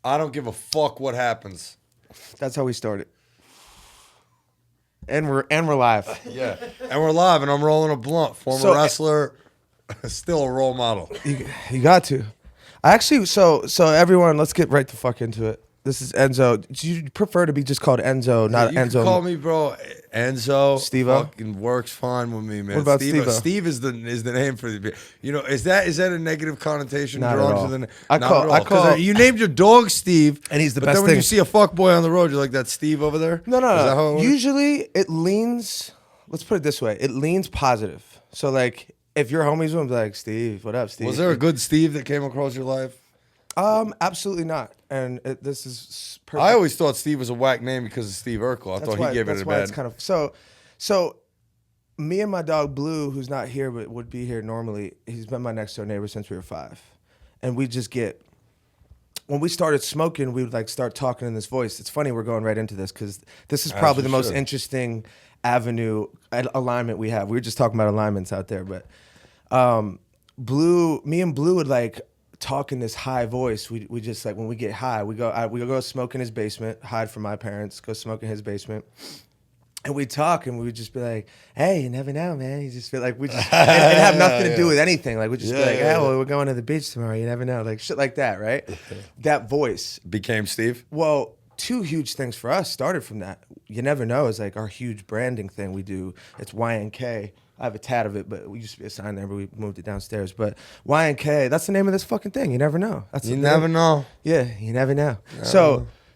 I don't give a fuck what happens. That's how we started. And we're live. Yeah, and we're live, and I'm rolling a blunt. Former wrestler, still a role model. You got to. I actually, so everyone, let's get right the fuck into it. This is nZo. Do you prefer to be just called nZo, not you nZo? Can call me, bro. nZo. Steve-O? Fucking works fine with me, man. What about Steve-O? Steve-O? Steve is the name for the. You know, is that a negative connotation Not drawn at all. to the? I not call- at all. I call- 'Cause you named your dog Steve, And he's the but best then when thing. you see a fuck boy on the road, you're like, "That's Steve over there." No. Is that how it works? Usually it leans, let's put it this way, it leans positive. So like, if you're homies with him, be like, Steve, what up, Steve? Was there a good Steve that came across your life? Absolutely not. And this is perfect. I always thought Steve was a whack name because of Steve Urkel. I thought he gave it that's a why bad. it's kind of so me and my dog Blue, who's not here but would be here normally, he's been my next door neighbor since we were 5. And we just when we started smoking, we would like start talking in this voice. It's funny we're going right into this because this is probably the most interesting avenue alignment we have. We were just talking about alignments out there, but me and Blue would like talk in this high voice. We just like when we get high, we go smoke in his basement, hide from my parents, go smoke in his basement. And we talk, and we would just be like, "Hey, you never know, man." You just feel like we just and have nothing to do with anything. Like we just be like, "Hey, well, we're going to the beach tomorrow. You never know," like shit like that, right? That voice Became Steve. Well, 2 huge things for us started from that. You never know is like our huge branding thing we do. It's YNK. I have a tat of it, but we used to be a sign there, but we moved it downstairs. But YNK, that's the name of this fucking thing. You never know. That's You never know. Yeah, you never know.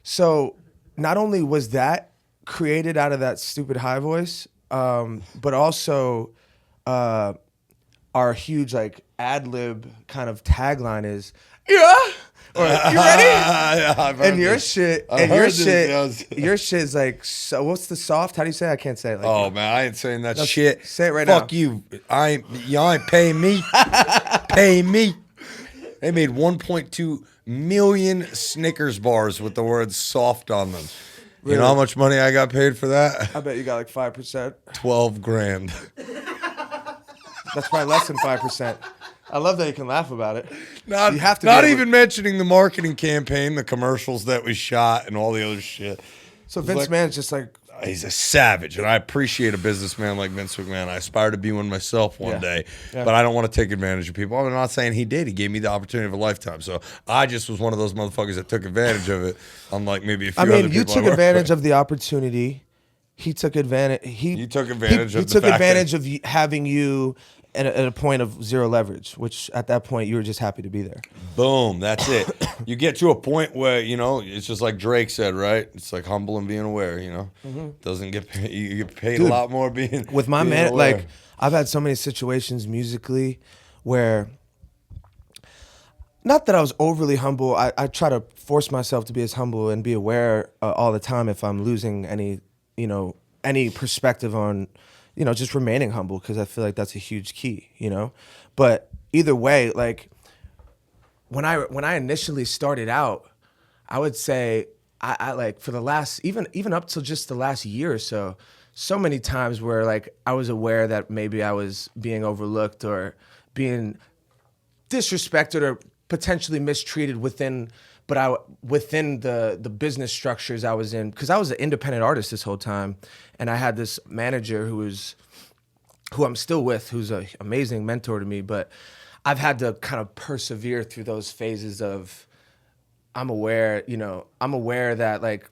So not only was that created out of that stupid high voice, but also our huge like ad lib kind of tagline is or you ready? And your shit your shit is like, so what's the soft? How do you say it? I can't say it. Like, Oh man, I ain't saying that shit. say it right now. Fuck you. Y'all ain't paying me. Pay me. They made 1.2 million Snickers bars with the word soft on them. You know how much money I got paid for that? I bet you got like 5%. 12 grand. That's probably less than 5%. I love that you can laugh about it. Not, you have to not be able- even mentioning the marketing campaign, the commercials that we shot, and all the other shit. So Vince McMahon's just like, He's a savage, and I appreciate a businessman like Vince McMahon. I aspire to be one myself one day, but I don't want to take advantage of people. I'm not saying he did. He gave me the opportunity of a lifetime. So I just was one of those motherfuckers that took advantage of it, unlike maybe a few other people. you took advantage of the opportunity. He took advantage. He took advantage of he the took fact advantage of having you at a point of zero leverage, which at that point you were just happy to be there. Boom, that's it. You get to a point where, you know, it's just like Drake said, right? It's like humble and being aware, you know? Doesn't get paid. You get paid a lot more being with my being man. aware. Like, I've had so many situations musically where, not that I was overly humble. I try to force myself to be as humble and be aware all the time if I'm losing any perspective on, just remaining humble, because I feel like that's a huge key, But either way, like when I initially started out, I would say I like for the last even up till just the last year or so many times where like I was aware that maybe I was being overlooked or being disrespected or potentially mistreated within the business structures I was in, because I was an independent artist this whole time, and I had this manager who I'm still with, who's an amazing mentor to me, but I've had to kind of persevere through those phases of I'm aware that like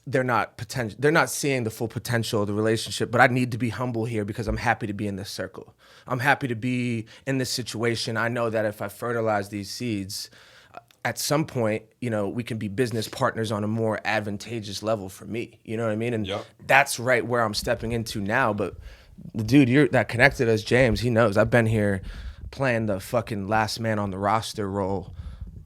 they're not seeing the full potential of the relationship, but I need to be humble here because I'm happy to be in this circle. I'm happy to be in this situation. I know that if I fertilize these seeds, at some point, we can be business partners on a more advantageous level for me. You know what I mean? And that's right where I'm stepping into now. But the dude that connected us, James, he knows. I've been here playing the fucking last man on the roster role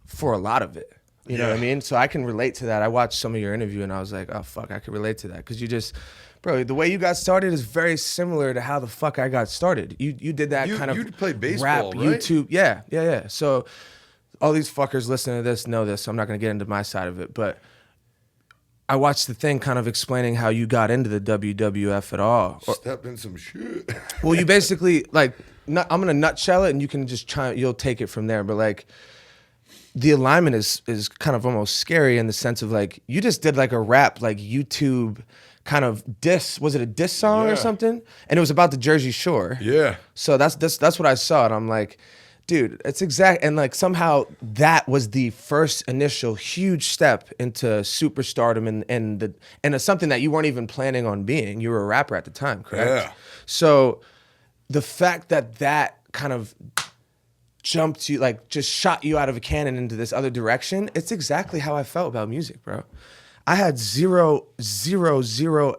for a lot of it. You know what I mean? So I can relate to that. I watched some of your interview and I was like, oh, fuck, I can relate to that. Because you just, bro, the way you got started is very similar to how the fuck I got started. You did that kind of you played baseball, rap, right? YouTube. Yeah. So all these fuckers listening to this know this, so I'm not going to get into my side of it. But I watched the thing kind of explaining how you got into the WWF at all. Stepped in some shit. Well, you basically, like, I'm going to nutshell it and you can just you'll take it from there. But like, the alignment is kind of almost scary in the sense of like you just did like a rap like YouTube kind of diss. Was it a diss song or something? And it was about the Jersey Shore. Yeah. So that's what I saw, and I'm like, dude, it's exact. And like somehow that was the first initial huge step into superstardom and it's something that you weren't even planning on being. You were a rapper at the time, correct? Yeah. So the fact that kind of jumped you, like just shot you out of a cannon into this other direction, it's exactly how I felt about music, bro. I had zero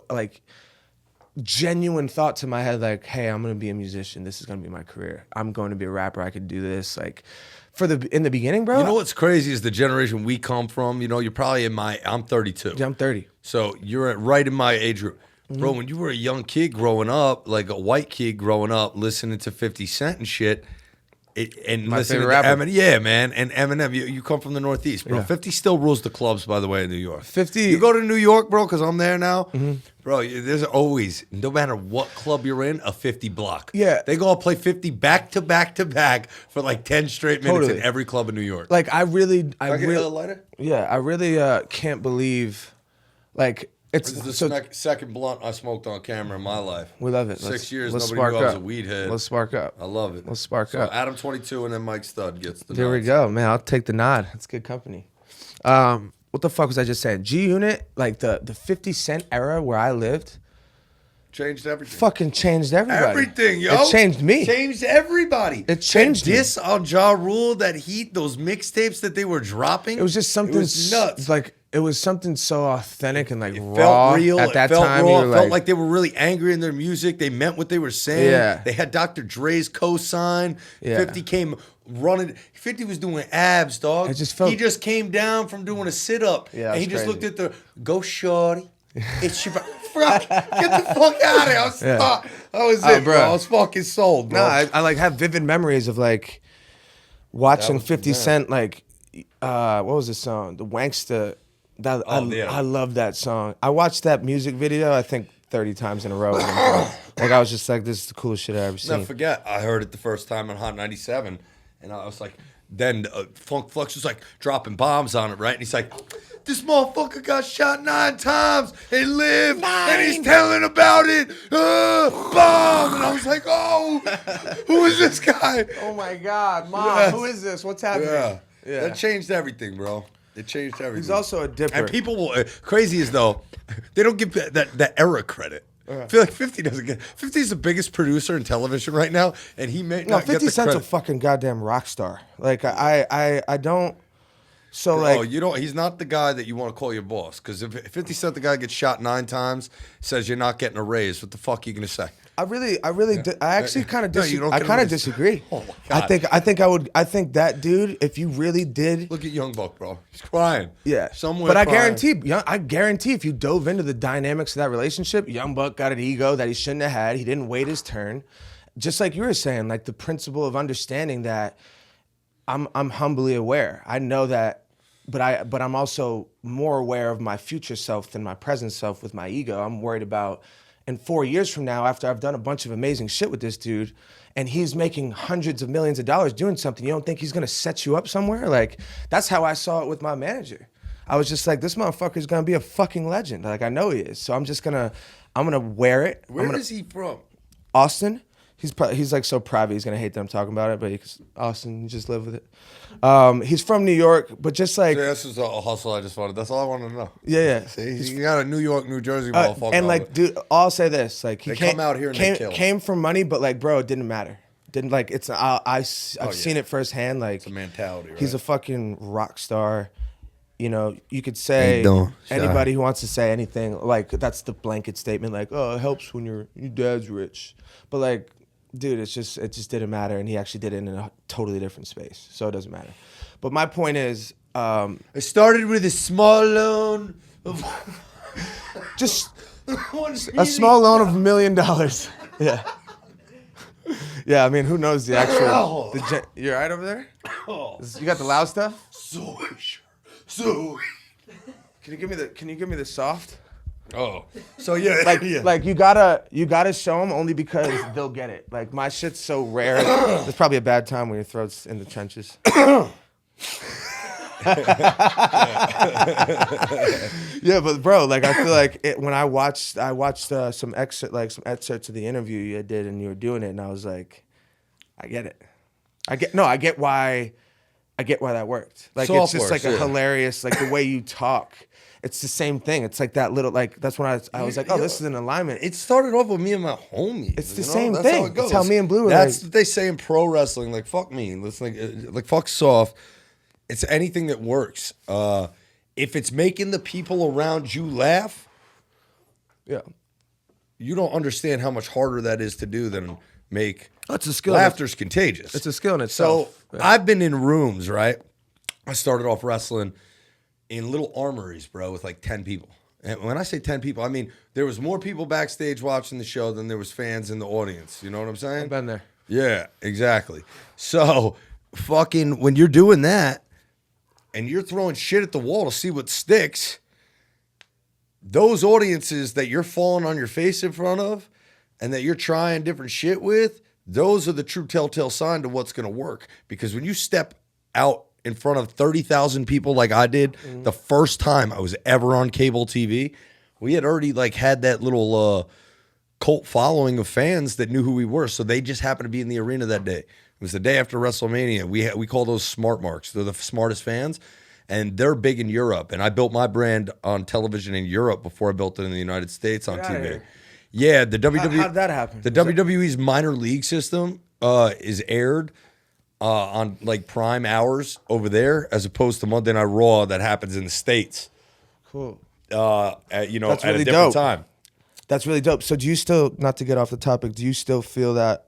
like genuine thoughts in my head like, hey, I'm gonna be a musician. This is gonna be my career. I'm going to be a rapper. I could do this. Like in the beginning, bro. You know what's crazy is the generation we come from, you know, you're probably I'm 32. Yeah, I'm 30. So you're right in my age group. Bro, when you were a young kid growing up, like a white kid growing up, listening to 50 Cent and shit, and My listening to favorite rapper. Eminem, yeah, man, and Eminem, you come from the Northeast, bro. Yeah. 50 still rules the clubs, by the way, in New York. 50. You go to New York, bro, because I'm there now, bro. There's always, no matter what club you're in, a 50 block. Yeah. They go all play 50 back to back to back for like 10 straight minutes Totally. in every club in New York. Like I really Can I get a lighter? yeah, I really can't believe like it's This is so the second blunt I smoked on camera in my life. we love it. 6 years, let's nobody knew I was spark a weed head. Let's spark up. I love it. Let's spark up. Adam 22 and then Mike Stud gets the There we nods. go, man. I'll take the nod. It's good company. What the fuck was I just saying? G Unit, like the 50 Cent era where I lived, Changed everything. fucking changed everybody. Everything, yo. It changed me. Changed everybody. It changed that me. diss on Ja Rule, that heat, those mixtapes that they were dropping. It was just something It was nuts. like it was something so authentic and like It raw felt real. at that it felt time. raw. You It were felt like they were really angry in their music. They meant what they were saying. Yeah. They had Dr. Dre's cosign. Yeah. 50 came running. 50 was doing abs, dog. It just felt- He just came down from doing a sit up. Yeah, and he that's just looked crazy. at go shorty. It's your fuck. Get the fuck out of here. I was, that was it, bro. I was fucking sold, bro. No, I like have vivid memories of like watching was 50 bad. Cent like what was the song? The Wanksta. That yeah. I love that song. I watched that music video I think 30 times in a row. Like I was just like, this is the coolest shit I've ever seen. Never forget, I heard it the first time on Hot 97, and I was like, then Funk Flux was like dropping bombs on it, right? And he's like, this motherfucker got shot 9 times and lived, and he's telling about it. Bomb! And I was like, oh, who is this guy? Oh my God, Mom, Yes. who is this? What's happening? Yeah. That changed everything, bro. It changed everything. He's also a dipper. And people will, crazy as though, they don't give that era credit. I feel like 50 doesn't get. 50 is the biggest producer in television right now, and he may No, not get 50 the Cent's a credit. fucking goddamn rock star. Like I don't. So Bro, like you don't. He's not the guy that you want to call your boss. Because if 50 Cent, the guy gets shot 9 times, says you're not getting a raise, what the fuck are you gonna say? I really, I actually kind of, No, you don't I get kind of a- disagree. Oh my God. I think that dude, if you really did, Look at Young Buck, bro. He's crying. yeah. Somewhere. But crying. I guarantee, if you dove into the dynamics of that relationship, Young Buck got an ego that he shouldn't have had. He didn't wait his turn. Just like you were saying, like the principle of understanding that I'm humbly aware. I know that, but I'm also more aware of my future self than my present self with my ego. I'm worried about in 4 years from now, after I've done a bunch of amazing shit with this dude, and he's making hundreds of millions of dollars doing something, you don't think he's gonna set you up somewhere? Like, that's how I saw it with my manager. I was just like, this motherfucker's gonna be a fucking legend. Like, I know he is. So I'm gonna wear it. Where is he from? Austin. He's like so private. He's gonna hate that I'm talking about it, but Austin, you just live with it. He's from New York, but just like Yeah, this is a hustle I just wanted. That's all I wanted to know. yeah. See, you got a New York, New Jersey motherfucker. And like, dude, I'll say this: like, he They come out here and they kill. came from money, but like, bro, it didn't matter. Didn't like it's. I've seen it firsthand. Like, it's a mentality, right? he's a fucking rock star. You know, you could say How you doing? anybody who wants to say anything, like that's the blanket statement, like, oh, it helps when your dad's rich. But like, dude, it just didn't matter, and he actually did it in a totally different space, so it doesn't matter. But my point is, It started with a small loan of just a small loan of $1 million. Yeah. Yeah, I mean, who knows the actual? You all right over there? You got the loud stuff? So. Can you give me the soft? Oh, so yeah, Like you gotta show them only because they'll get it. Like my shit's so rare. It's probably a bad time when your throat's in the trenches. Yeah, but bro, like I feel like when I watched some excerpts of the interview you did, and you were doing it, and I was like, I get it. I get why that worked. Like Soft it's just works, like a yeah. hilarious, like the way you talk. It's the same thing. It's like that little, like that's when I was like, oh, this is an alignment. It started off with me and my homies. It's the you know? same That's thing. How it goes. It's how me and Blue were That's like- what they say in pro wrestling. Like fuck me. Listen, like fuck soft. It's anything that works. If it's making the people around you laugh, Yeah, you don't understand how much harder that is to do than make. That's a skill. Laughter's contagious. It's a skill in So itself. Yeah. I've been in rooms, right? I started off wrestling in little armories, bro, with like 10 people. And when I say 10 people, I mean there was more people backstage watching the show than there was fans in the audience. You know what I'm saying? I've been there. Yeah, exactly. So fucking when you're doing that and you're throwing shit at the wall to see what sticks, those audiences that you're falling on your face in front of and that you're trying different shit with, those are the true telltale sign to what's going to work. Because when you step out in front of 30,000 people like I did the first time I was ever on cable TV, we had already like had that little cult following of fans that knew who we were. So they just happened to be in the arena that day. It was the day after WrestleMania. We call those smart marks. They're the smartest fans. And they're big in Europe. And I built my brand on television in Europe before I built it in the United States on Get outta TV. here. Yeah, the WWE. How'd that happen? The WWE's minor league system is aired on like prime hours over there, as opposed to Monday Night Raw that happens in the States. Cool. At That's a really different dope. time. That's really dope. So do you still, not to get off the topic, do you still feel that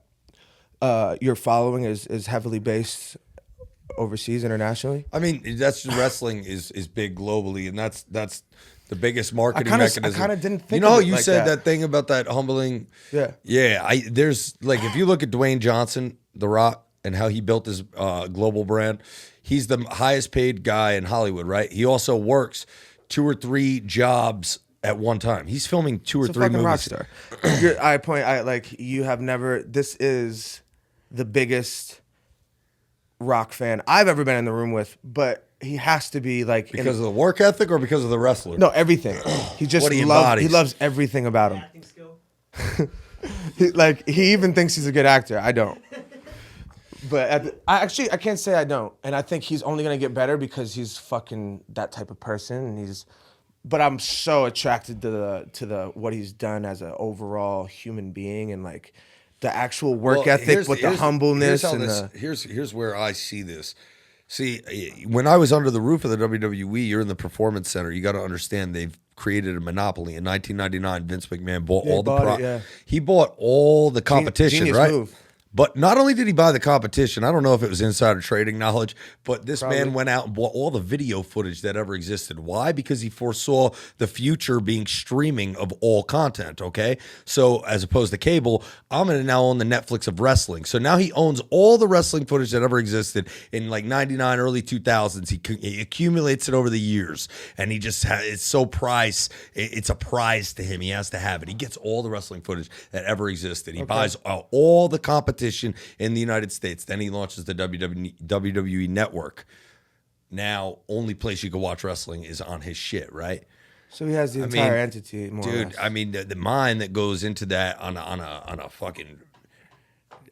your following is heavily based overseas, internationally? I mean, that's wrestling is big globally, and that's the biggest marketing I mechanism. kinda didn't think You know how of it you like said that. that thing about that humbling. Yeah. Yeah. There's like if you look at Dwayne Johnson, The Rock, and how he built his global brand, he's the highest paid guy in Hollywood, right? He also works 2 or 3 jobs at one time. He's filming 2 or He's a 3 fucking movies. rock star. You have never. This is the biggest rock fan I've ever been in the room with, but he has to be like Because of the work ethic or because of the wrestler? no everything. He just What he loves. embodies. He loves everything about him. Acting skill. He even thinks he's a good actor. I don't. But I can't say I don't, and I think he's only gonna get better because he's fucking that type of person. And but I'm so attracted to the what he's done as an overall human being, and like the actual work ethic with the humbleness Here's where I see this. See, when I was under the roof of the WWE, you're in the Performance Center. You got to understand they've created a monopoly. In 1999, Vince McMahon bought all the he bought all the competition, Genius right? move. But not only did he buy the competition, I don't know if it was insider trading knowledge, but this man went out and bought all the video footage that ever existed. Why? Because he foresaw the future being streaming of all content, okay? So as opposed to cable, I'm going to now own the Netflix of wrestling. So now he owns all the wrestling footage that ever existed in like 99, early 2000s. He accumulates it over the years, and he just it's so prized. It's a prize to him. He has to have it. He gets all the wrestling footage that ever existed. He buys all the competition in the United States. Then he launches the WWE Network. Now, only place you can watch wrestling is on his shit, right? So he has the entire entity, more or dude. less. I mean, the mind that goes into that on a fucking.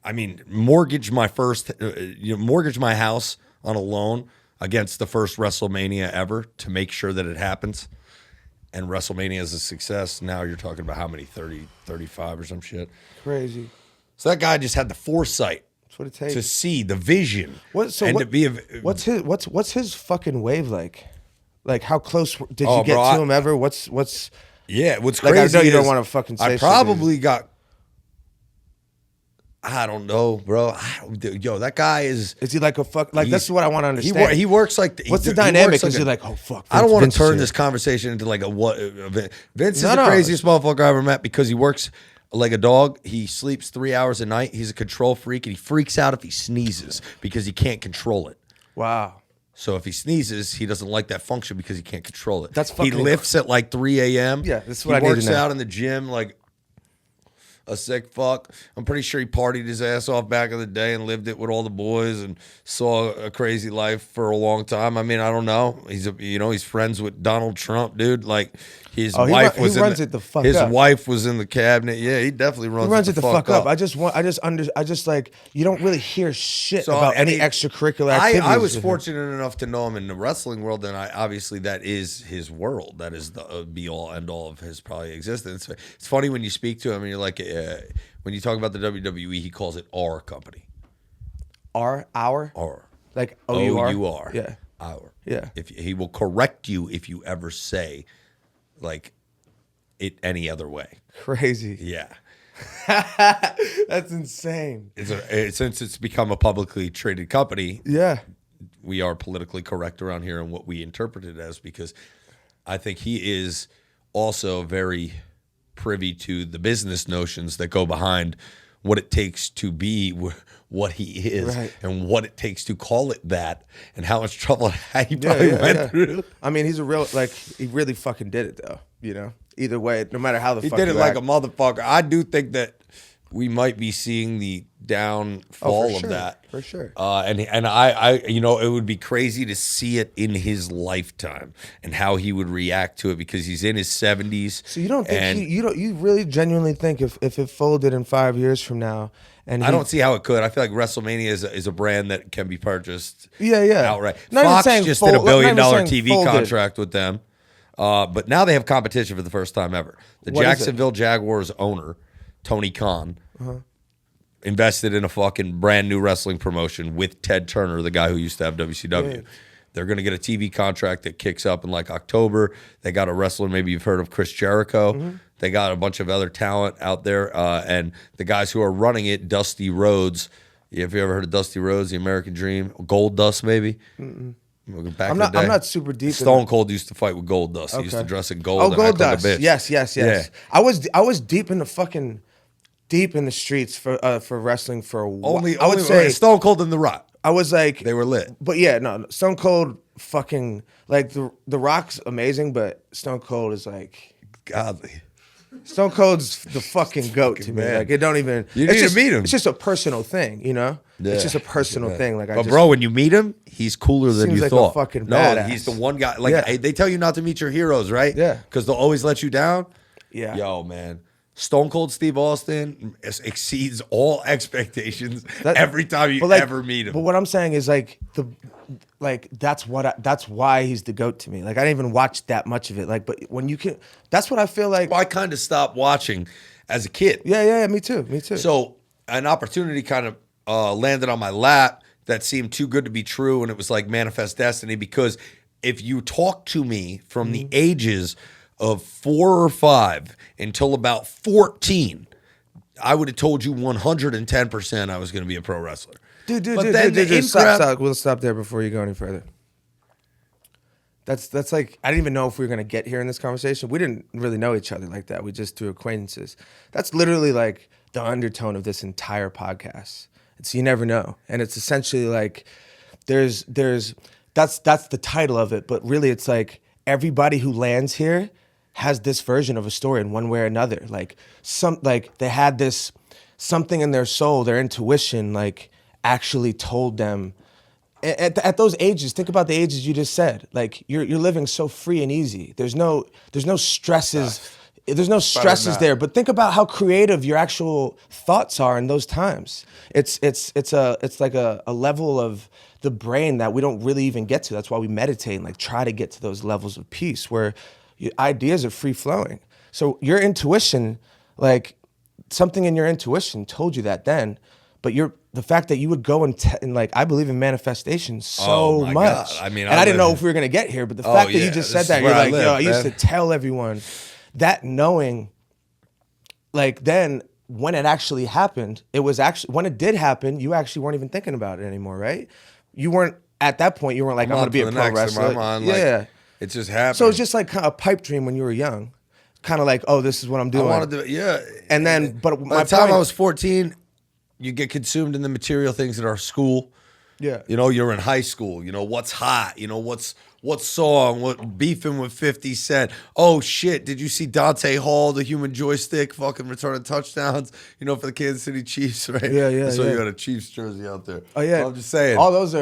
I mean, mortgage my house on a loan against the first WrestleMania ever to make sure that it happens. And WrestleMania is a success. Now you're talking about how many? 30, 35 or some shit. Crazy. So that guy just had the foresight That's what it takes. to see the vision. What's his fucking wave like? Like how close did Oh, you get bro, to him ever? What's yeah? What's like? crazy? I know you don't is want to fucking say. I shit, probably got. I don't know, bro. Yo, that guy is. Is he like a fuck? Like that's what I want to understand. He works like. What's the he dynamic? works like Is he like, oh fuck? I don't want Vince to turn is this here. conversation into like a what. Vince is No, the no. craziest motherfucker I ever met because he works like a dog. He sleeps 3 hours a night. He's a control freak, and he freaks out if he sneezes because he can't control it. Wow. So if he sneezes, he doesn't like that function because he can't control it. That's he fucking- lifts at like 3 a.m. Yeah, that's what I He need to works know. out in the gym like a sick fuck. I'm pretty sure he partied his ass off back in the day and lived it with all the boys and saw a crazy life for a long time. I mean, I don't know. He's friends with Donald Trump, dude. Like his wife was runs it the fuck his up. wife was in the cabinet. Yeah, he definitely runs it the fuck up. I just like, you don't really hear shit about any extracurricular activities. I was fortunate enough to know him in the wrestling world, and obviously that is his world. That is the be all end all of his probably existence. It's funny when you speak to him and you're like, when you talk about the WWE, he calls it our company. Our? Like O-U-R? O-U-R. Yeah. Our. Yeah. If he will correct you if you ever say like it any other way. Crazy. Yeah. That's insane. Since it's become a publicly traded company, yeah, we are politically correct around here in what we interpret it as, because I think he is also very privy to the business notions that go behind what it takes to be what he is, right, and what it takes to call it that, and how much trouble he probably went through. I mean, he's a real, like, he really fucking did it though, you know? Either way, no matter how he fuck did it like act. a motherfucker. I do think that we might be seeing the downfall of that. For sure. And I, you know, it would be crazy to see it in his lifetime and how he would react to it, because he's in his 70s. So you don't think you really genuinely think if it folded in 5 years from now, and I don't see how it could. I feel like WrestleMania is a brand that can be purchased outright. Not Fox just did $1 billion TV folded. contract with them. But now they have competition for the first time ever. The Jacksonville Jaguars owner, Tony Khan, invested in a fucking brand new wrestling promotion with Ted Turner, the guy who used to have WCW. Yeah. They're going to get a TV contract that kicks up in like October. They got a wrestler, maybe you've heard of Chris Jericho. Mm-hmm. They got a bunch of other talent out there. And the guys who are running it, Dusty Rhodes. Have you ever heard of Dusty Rhodes, the American Dream? Gold Dust, maybe? Mm-mm. I'm not super deep. Stone Cold used to fight with Gold Dust. He used to dress in gold. Oh, Gold Dust. Like a bitch. Yes. Yeah. I was deep in the streets for wrestling for a while. I would say Stone Cold and The Rock. I was like, they were lit. But yeah, no, Stone Cold fucking, like, the Rock's amazing, but Stone Cold is like godly. Stone Cold's the fucking goat to me. Man. Like, it don't even. You need to meet him. It's just a personal thing, you know. Yeah. It's just a personal thing. Like, bro, when you meet him, he's cooler than you thought. A fucking badass. He's the one guy. Like, they tell you not to meet your heroes, right? Yeah. Because they'll always let you down. Yeah. Yo, man. Stone Cold Steve Austin exceeds all expectations every time you ever meet him. But what I'm saying is that's why he's the GOAT to me. Like, I didn't even watch that much of it. Like, but when you can, that's what I feel like. Well, I kind of stopped watching as a kid. Yeah, me too. So an opportunity kind of landed on my lap that seemed too good to be true, and it was like manifest destiny, because if you talk to me from the ages of 4 or 5 until about 14, I would have told you 110% I was going to be a pro wrestler. Dude, stop. We'll stop there before you go any further. That's like, I didn't even know if we were going to get here in this conversation. We didn't really know each other like that. We just threw acquaintances. That's literally like the undertone of this entire podcast. It's you never know. And it's essentially like that's the title of it, but really it's like everybody who lands here has this version of a story in one way or another. Like they had this something in their soul, their intuition, like actually told them at those ages. Think about the ages you just said. Like you're living so free and easy. There's no stresses. There's no stresses there. But think about how creative your actual thoughts are in those times. It's like a level of the brain that we don't really even get to. That's why we meditate and like try to get to those levels of peace where your ideas are free flowing. So your intuition, like something in your intuition told you that then, but the fact that you would go and like, I believe in manifestation so much. God. I mean, and I didn't know if we were going to get here, but the fact that you just said that, you're like, I used to tell everyone that, knowing, like, then when it actually happened, when it did happen, you actually weren't even thinking about it anymore, right? You weren't, at that point, you weren't like, I'm going to be a pro wrestler. It just happened. So it's just like kind of a pipe dream when you were young. Kind of like, oh, this is what I'm doing. I wanted to, yeah. And then, but by the time I was 14, you get consumed in the material things at our school. Yeah. You know, you're in high school. You know, what's hot? You know, what's what song, what beefing with 50 Cent. Oh shit, did you see Dante Hall, the human joystick, fucking returning touchdowns, for the Kansas City Chiefs, right? Yeah. I saw you had a Chiefs jersey out there. Oh yeah. I'm just saying. All those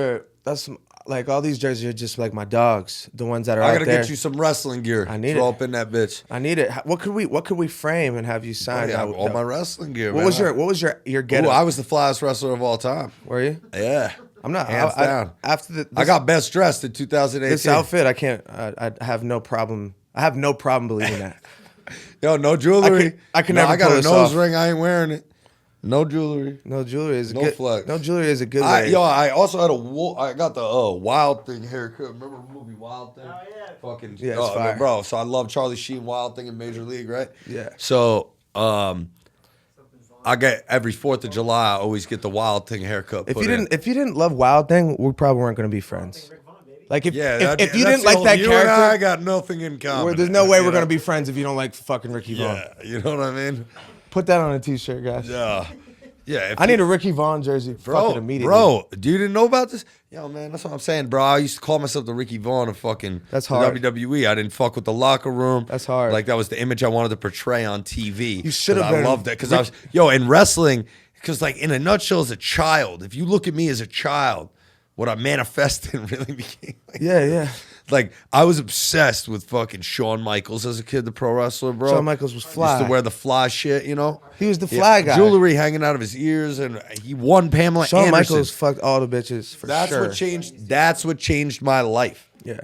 that's like all these jerseys are just like my dogs, the ones that are I out gotta there. get you some wrestling gear. I need Throw it. up in that bitch. I need it. What could we frame and have you sign? I got all my wrestling gear. What was your get? Ooh, I was the flyest wrestler of all time. Were you? Yeah. I'm not. Hands down. After I got best dressed in 2018. this outfit, I can't. I have no problem. I have no problem believing that. Yo, no jewelry. I can never I got pull a this nose off. ring. I ain't wearing it. No jewelry. No jewelry is a No good. flex. No jewelry is a good way. I also had I got the Wild Thing haircut. Remember the movie Wild Thing? Oh, yeah. Fucking Yeah, it's fire. bro. So I love Charlie Sheen Wild Thing in Major League, right? Yeah. So I get every 4th of July. I always get the Wild Thing haircut. If you didn't love Wild Thing, we probably weren't going to be friends. Like if you didn't like that you and I character, got nothing in common. there's no way we're going to be friends if you don't like fucking Ricky Vaughn. Yeah, you know what I mean? Put that on a t-shirt, guys. Yeah. Yeah, I need a Ricky Vaughn jersey fucking immediately. Bro, you didn't know about this? Yo, man, that's what I'm saying, bro. I used to call myself the Ricky Vaughn of fucking That's hard. WWE. I didn't fuck with the locker room. That's hard. Like, that was the image I wanted to portray on TV. You should have been. I loved that because I was, in wrestling, because, like, in a nutshell, as a child, if you look at me as a child, what I manifested really became. Like, Yeah. Like, I was obsessed with fucking Shawn Michaels as a kid, the pro wrestler, bro. Shawn Michaels was fly. Used to wear the fly shit, He was the fly guy. Jewelry hanging out of his ears, and he won Pamela Shawn Anderson. Michaels fucked all the bitches for sure. That's what changed my life. Yeah.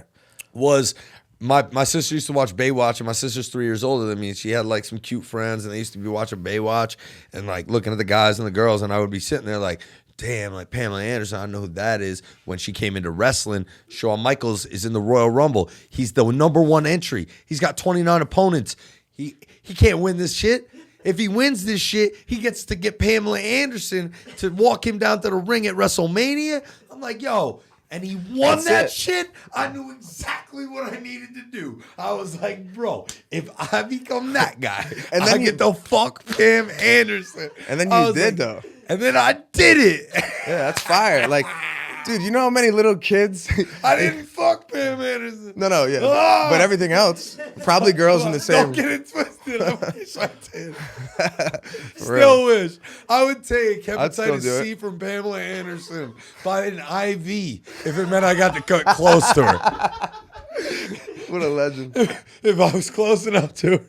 Was my sister used to watch Baywatch, and my sister's 3 years older than me, and she had like some cute friends, and they used to be watching Baywatch and like looking at the guys and the girls, and I would be sitting there like, damn, like Pamela Anderson, I know who that is. When she came into wrestling, Shawn Michaels is in the Royal Rumble. He's the #1 entry. He's got 29 opponents. He can't win this shit. If he wins this shit, he gets to get Pamela Anderson to walk him down to the ring at WrestleMania. I'm like, yo. And he won that shit. I knew exactly what I needed to do. I was like, bro, if I become that guy, and then I get the fuck Pam Anderson. And then you did, though. And then I did it. Yeah, that's fire. Like, dude, you know how many little kids? I didn't fuck Pam Anderson. No, yeah. But everything else, probably girls in the same. Don't get it twisted. I wish I did. Still wish. I would take hepatitis C from Pamela Anderson by an IV if it meant I got to cut close to her. What a legend. If I was close enough to her,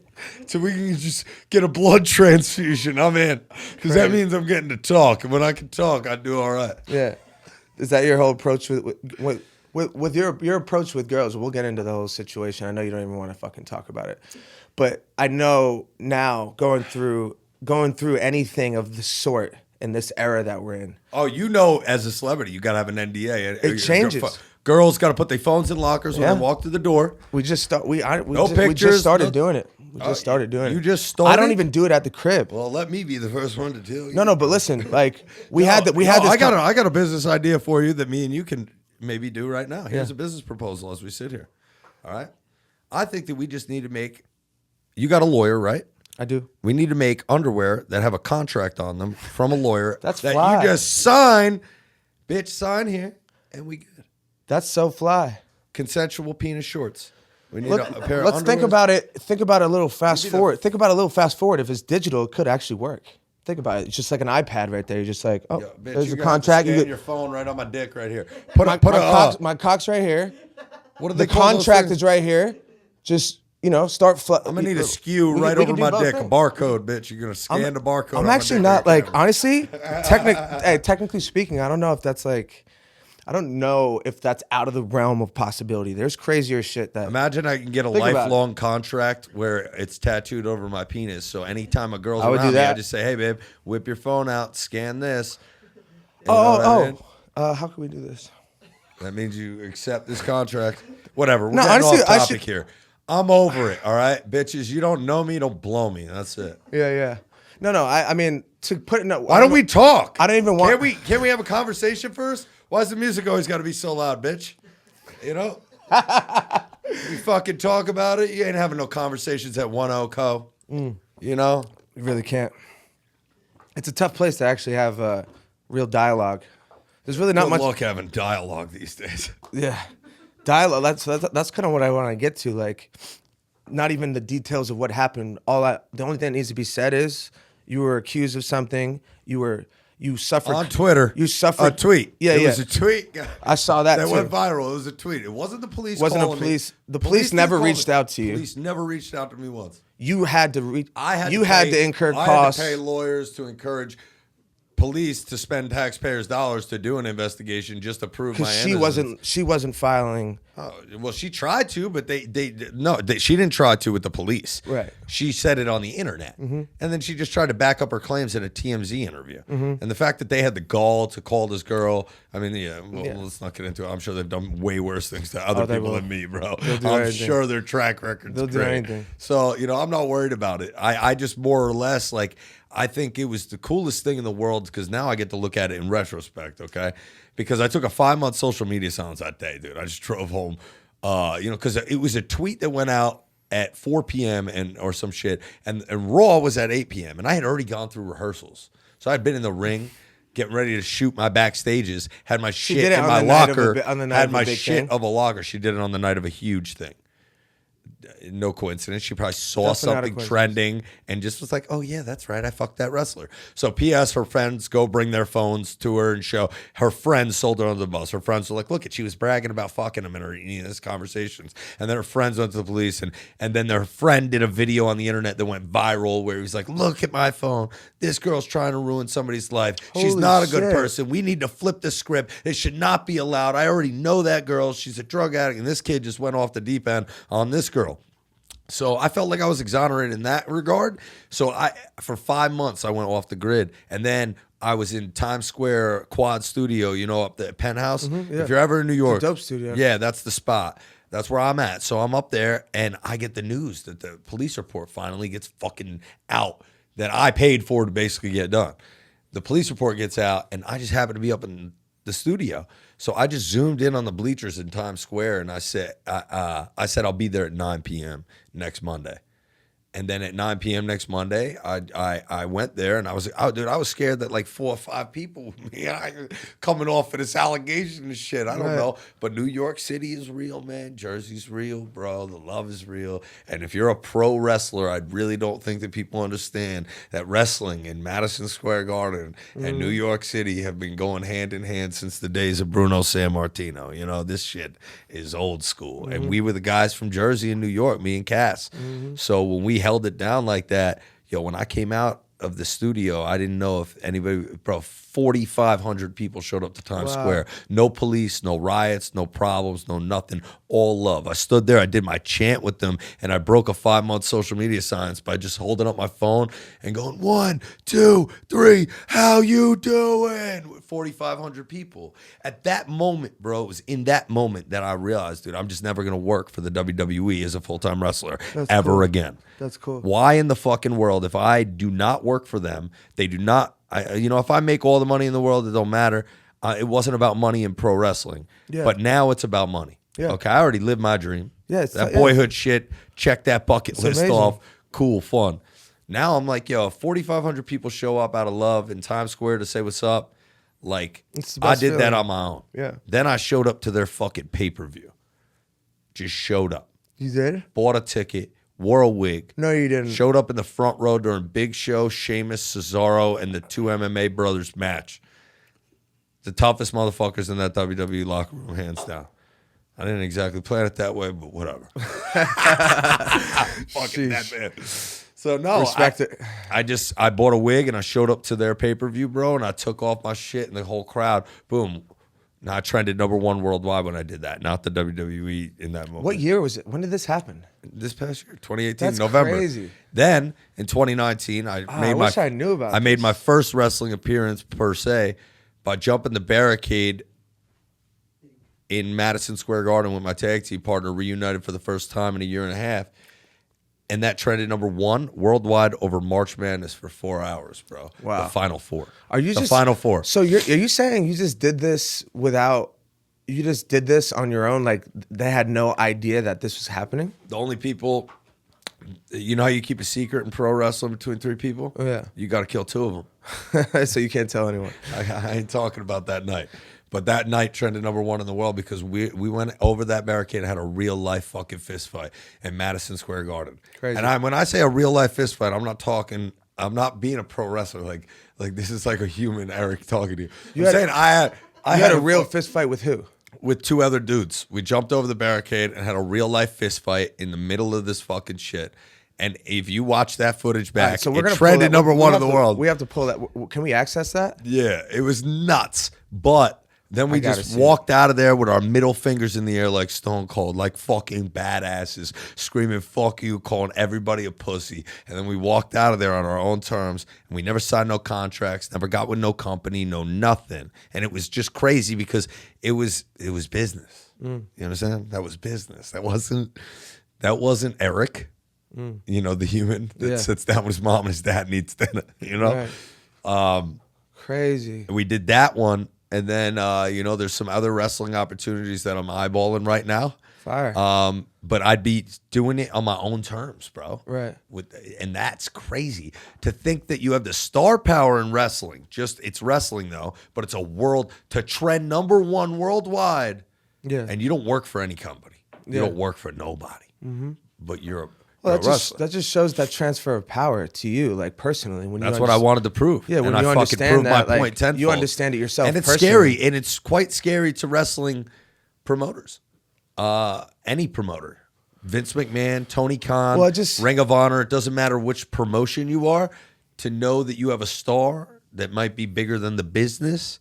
so we can just get a blood transfusion, I'm in. Because that means I'm getting to talk. And when I can talk, I do all right. Yeah. Is that your whole approach with your approach with girls? We'll get into the whole situation. I know you don't even want to fucking talk about it. But I know now going through anything of the sort in this era that we're in. Oh, as a celebrity, you got to have an NDA. It changes. Girls got to put their phones in lockers when they walk through the door. We just started doing it. We just started doing it. You just started? I don't even do it at the crib. Well, let me be the first one to tell you. No, but listen, like I got a business idea for you that me and you can maybe do right now. Here's a business proposal as we sit here. All right? I think that we just need to make. You got a lawyer, right? I do. We need to make underwear that have a contract on them from a lawyer. That's that fly. You just sign. Bitch, sign here, and we good. That's so fly. Consensual penis shorts. We need Look, a pair of let's think underwears. about it. Think about it a little fast forward. Think about it a little fast forward. If it's digital, it could actually work. Think about it. It's just like an iPad right there. You're just like, oh, Bitch, there's a you contract. Scan You get your phone right on my dick right here. my cock's right here. What are The they call contract those is right here. Just start. I'm gonna need a skew right over my dick. A barcode, bitch. You're gonna scan the barcode. I'm actually not like honestly. Technically speaking, I don't know if that's like. I don't know if that's out of the realm of possibility. There's crazier shit that. Imagine I can get a lifelong contract where it's tattooed over my penis. So anytime a girl's around me, I just say, "Hey, babe, whip your phone out, scan this." How can we do this? That means you accept this contract. Whatever. We're No, getting honestly, off topic here. I'm over it. All right, bitches. You don't know me, don't blow me. That's it. Yeah. No. I mean, to put it. No, Why don't we talk? I don't even want. Can we have a conversation first? Why's the music always got to be so loud, bitch? We fucking talk about it. You ain't having no conversations at 1-0 Co. You really can't. It's a tough place to actually have real dialogue. There's really not much. Good luck having dialogue these days. Yeah. dialogue. That's kind of what I want to get to. Like, not even the details of what happened. The only thing that needs to be said is you were accused of something. You suffered on Twitter. You suffered a tweet. Yeah, it yeah. was a tweet. I saw that that too. went viral. It was a tweet. It wasn't the police. Wasn't calling the police? Me. The police never reached out to you. Police never reached out to me once. You had to reach. I had. You had to incur costs. I had to pay lawyers to encourage police to spend taxpayers' dollars to do an investigation just to prove my innocence. She wasn't filing. Oh, well, she tried to, but she didn't try to with the police. Right. She said it on the internet, and then she just tried to back up her claims in a TMZ interview. And the fact that they had the gall to call this girl, I mean, let's not get into it. I'm sure they've done way worse things to other people than me, bro. I'm sure their track record's They'll do anything. So, I'm not worried about it. I just more or less I think it was the coolest thing in the world because now I get to look at it in retrospect, okay? Because I took a 5-month social media silence that day, dude. I just drove home, because it was a tweet that went out at 4 p.m. or some shit, and Raw was at 8 p.m. And I had already gone through rehearsals. So I'd been in the ring getting ready to shoot my backstages, had my shit in my locker, had my shit of a locker. She did it on the night of a huge thing. No coincidence. She probably saw something trending and just was like, oh, yeah, that's right. I fucked that wrestler. So P.S. her friends go bring their phones to her and show. Her friends sold her under the bus. Her friends were like, look, she was bragging about fucking him in her conversations. And then her friends went to the police. And then their friend did a video on the internet that went viral where he was like, look at my phone. This girl's trying to ruin somebody's life. She's not a good person. We need to flip the script. It should not be allowed. I already know that girl. She's a drug addict. And this kid just went off the deep end on this girl. So I felt like I was exonerated in that regard. So for 5 months, I went off the grid. And then I was in Times Square Quad Studio, up the penthouse. If you're ever in New York. It's a dope studio. Yeah, that's the spot. That's where I'm at. So I'm up there, and I get the news that the police report finally gets fucking out that I paid for to basically get done. The police report gets out, and I just happen to be up in the studio. So I just zoomed in on the bleachers in Times Square, and I said I'll be there at 9 p.m. next Monday. And then at 9 p.m. next Monday, I went there, and I was like, oh, dude, I was scared that like 4 or 5 people coming off of this allegation and shit. I don't know. But New York City is real, man. Jersey's real, bro. The love is real. And if you're a pro wrestler, I really don't think that people understand that wrestling in Madison Square Garden and New York City have been going hand in hand since the days of Bruno Sammartino. This shit is old school. And we were the guys from Jersey and New York, me and Cass. So when we held it down like that, when I came out of the studio, I didn't know if anybody, 4,500 people showed up to Times Square. No police, no riots, no problems, no nothing. All love. I stood there, I did my chant with them, and I broke a 5-month social media silence by just holding up my phone and going, 1, 2, 3, how you doing? With 4,500 people. At that moment, bro, it was in that moment that I realized, dude, I'm just never going to work for the WWE as a full-time wrestler ever again. That's cool. Why in the fucking world, if I do not work for them, they do not, if I make all the money in the world, it don't matter. It wasn't about money in pro wrestling. Yeah. But now it's about money. Yeah. Okay, I already lived my dream. Yeah, that boyhood shit, check that bucket list off. Cool, fun. Now I'm like, if 4,500 people show up out of love in Times Square to say what's up, like, I did that on my own. Yeah. Then I showed up to their fucking pay-per-view. Just showed up. You did? Bought a ticket. Wore a wig. No, you didn't. Showed up in the front row during Big Show, Sheamus, Cesaro, and the 2 MMA brothers match. The toughest motherfuckers in that WWE locker room, hands down. I didn't exactly plan it that way, but whatever. Fucking that man. So no, respect it. I bought a wig and I showed up to their pay-per-view, bro, and I took off my shit and the whole crowd, boom. Now I trended #1 worldwide when I did that, not the WWE in that moment. What year was it? When did this happen? This past year, 2018, That's November. Crazy. Then in 2019, I made my first wrestling appearance per se by jumping the barricade in Madison Square Garden with my tag team partner, reunited for the first time in a year and a half. And that trended #1 worldwide over March Madness for 4 hours, bro. Wow. The Final Four. Final Four. So are you saying you just did this you just did this on your own? Like they had no idea that this was happening? The only people, you know how you keep a secret in pro wrestling between 3 people? Oh, yeah. You got to kill 2 of them. So you can't tell anyone. I ain't talking about that night. But that night trended #1 in the world because we went over that barricade and had a real life fucking fist fight in Madison Square Garden. Crazy. And when I say a real life fist fight, I'm not being a pro wrestler. Like this is like a human Eric talking to you. I had a real fist fight with who? With 2 other dudes. We jumped over the barricade and had a real life fist fight in the middle of this fucking shit. And if you watch that footage back, so it trended #1 in the world. We have to pull that. Can we access that? Yeah, it was nuts. But then we just walked out of there with our middle fingers in the air like Stone Cold, like fucking badasses, screaming "fuck you," calling everybody a pussy. And then we walked out of there on our own terms, and we never signed no contracts, never got with no company, no nothing. And it was just crazy because it was business. You understand? That was business. That wasn't Eric. You know, the human that sits down with his mom and his dad and eats dinner. You know, crazy. We did that one. And then, there's some other wrestling opportunities that I'm eyeballing right now. Fire. But I'd be doing it on my own terms, bro. Right. And that's crazy to think that you have the star power in wrestling. It's wrestling though, but it's a world to trend #1 worldwide. Yeah. And you don't work for any company. You don't work for nobody. Mm-hmm. But you're a that just shows that transfer of power to you, like personally. That's what I wanted to prove. Yeah, when and you I understand fucking proved that, my like, point tenfold. you understand it yourself. And it's personally. scary, and it's quite scary to wrestling promoters. Any promoter, Vince McMahon, Tony Khan, Ring of Honor. It doesn't matter which promotion you are. To know that you have a star that might be bigger than the business.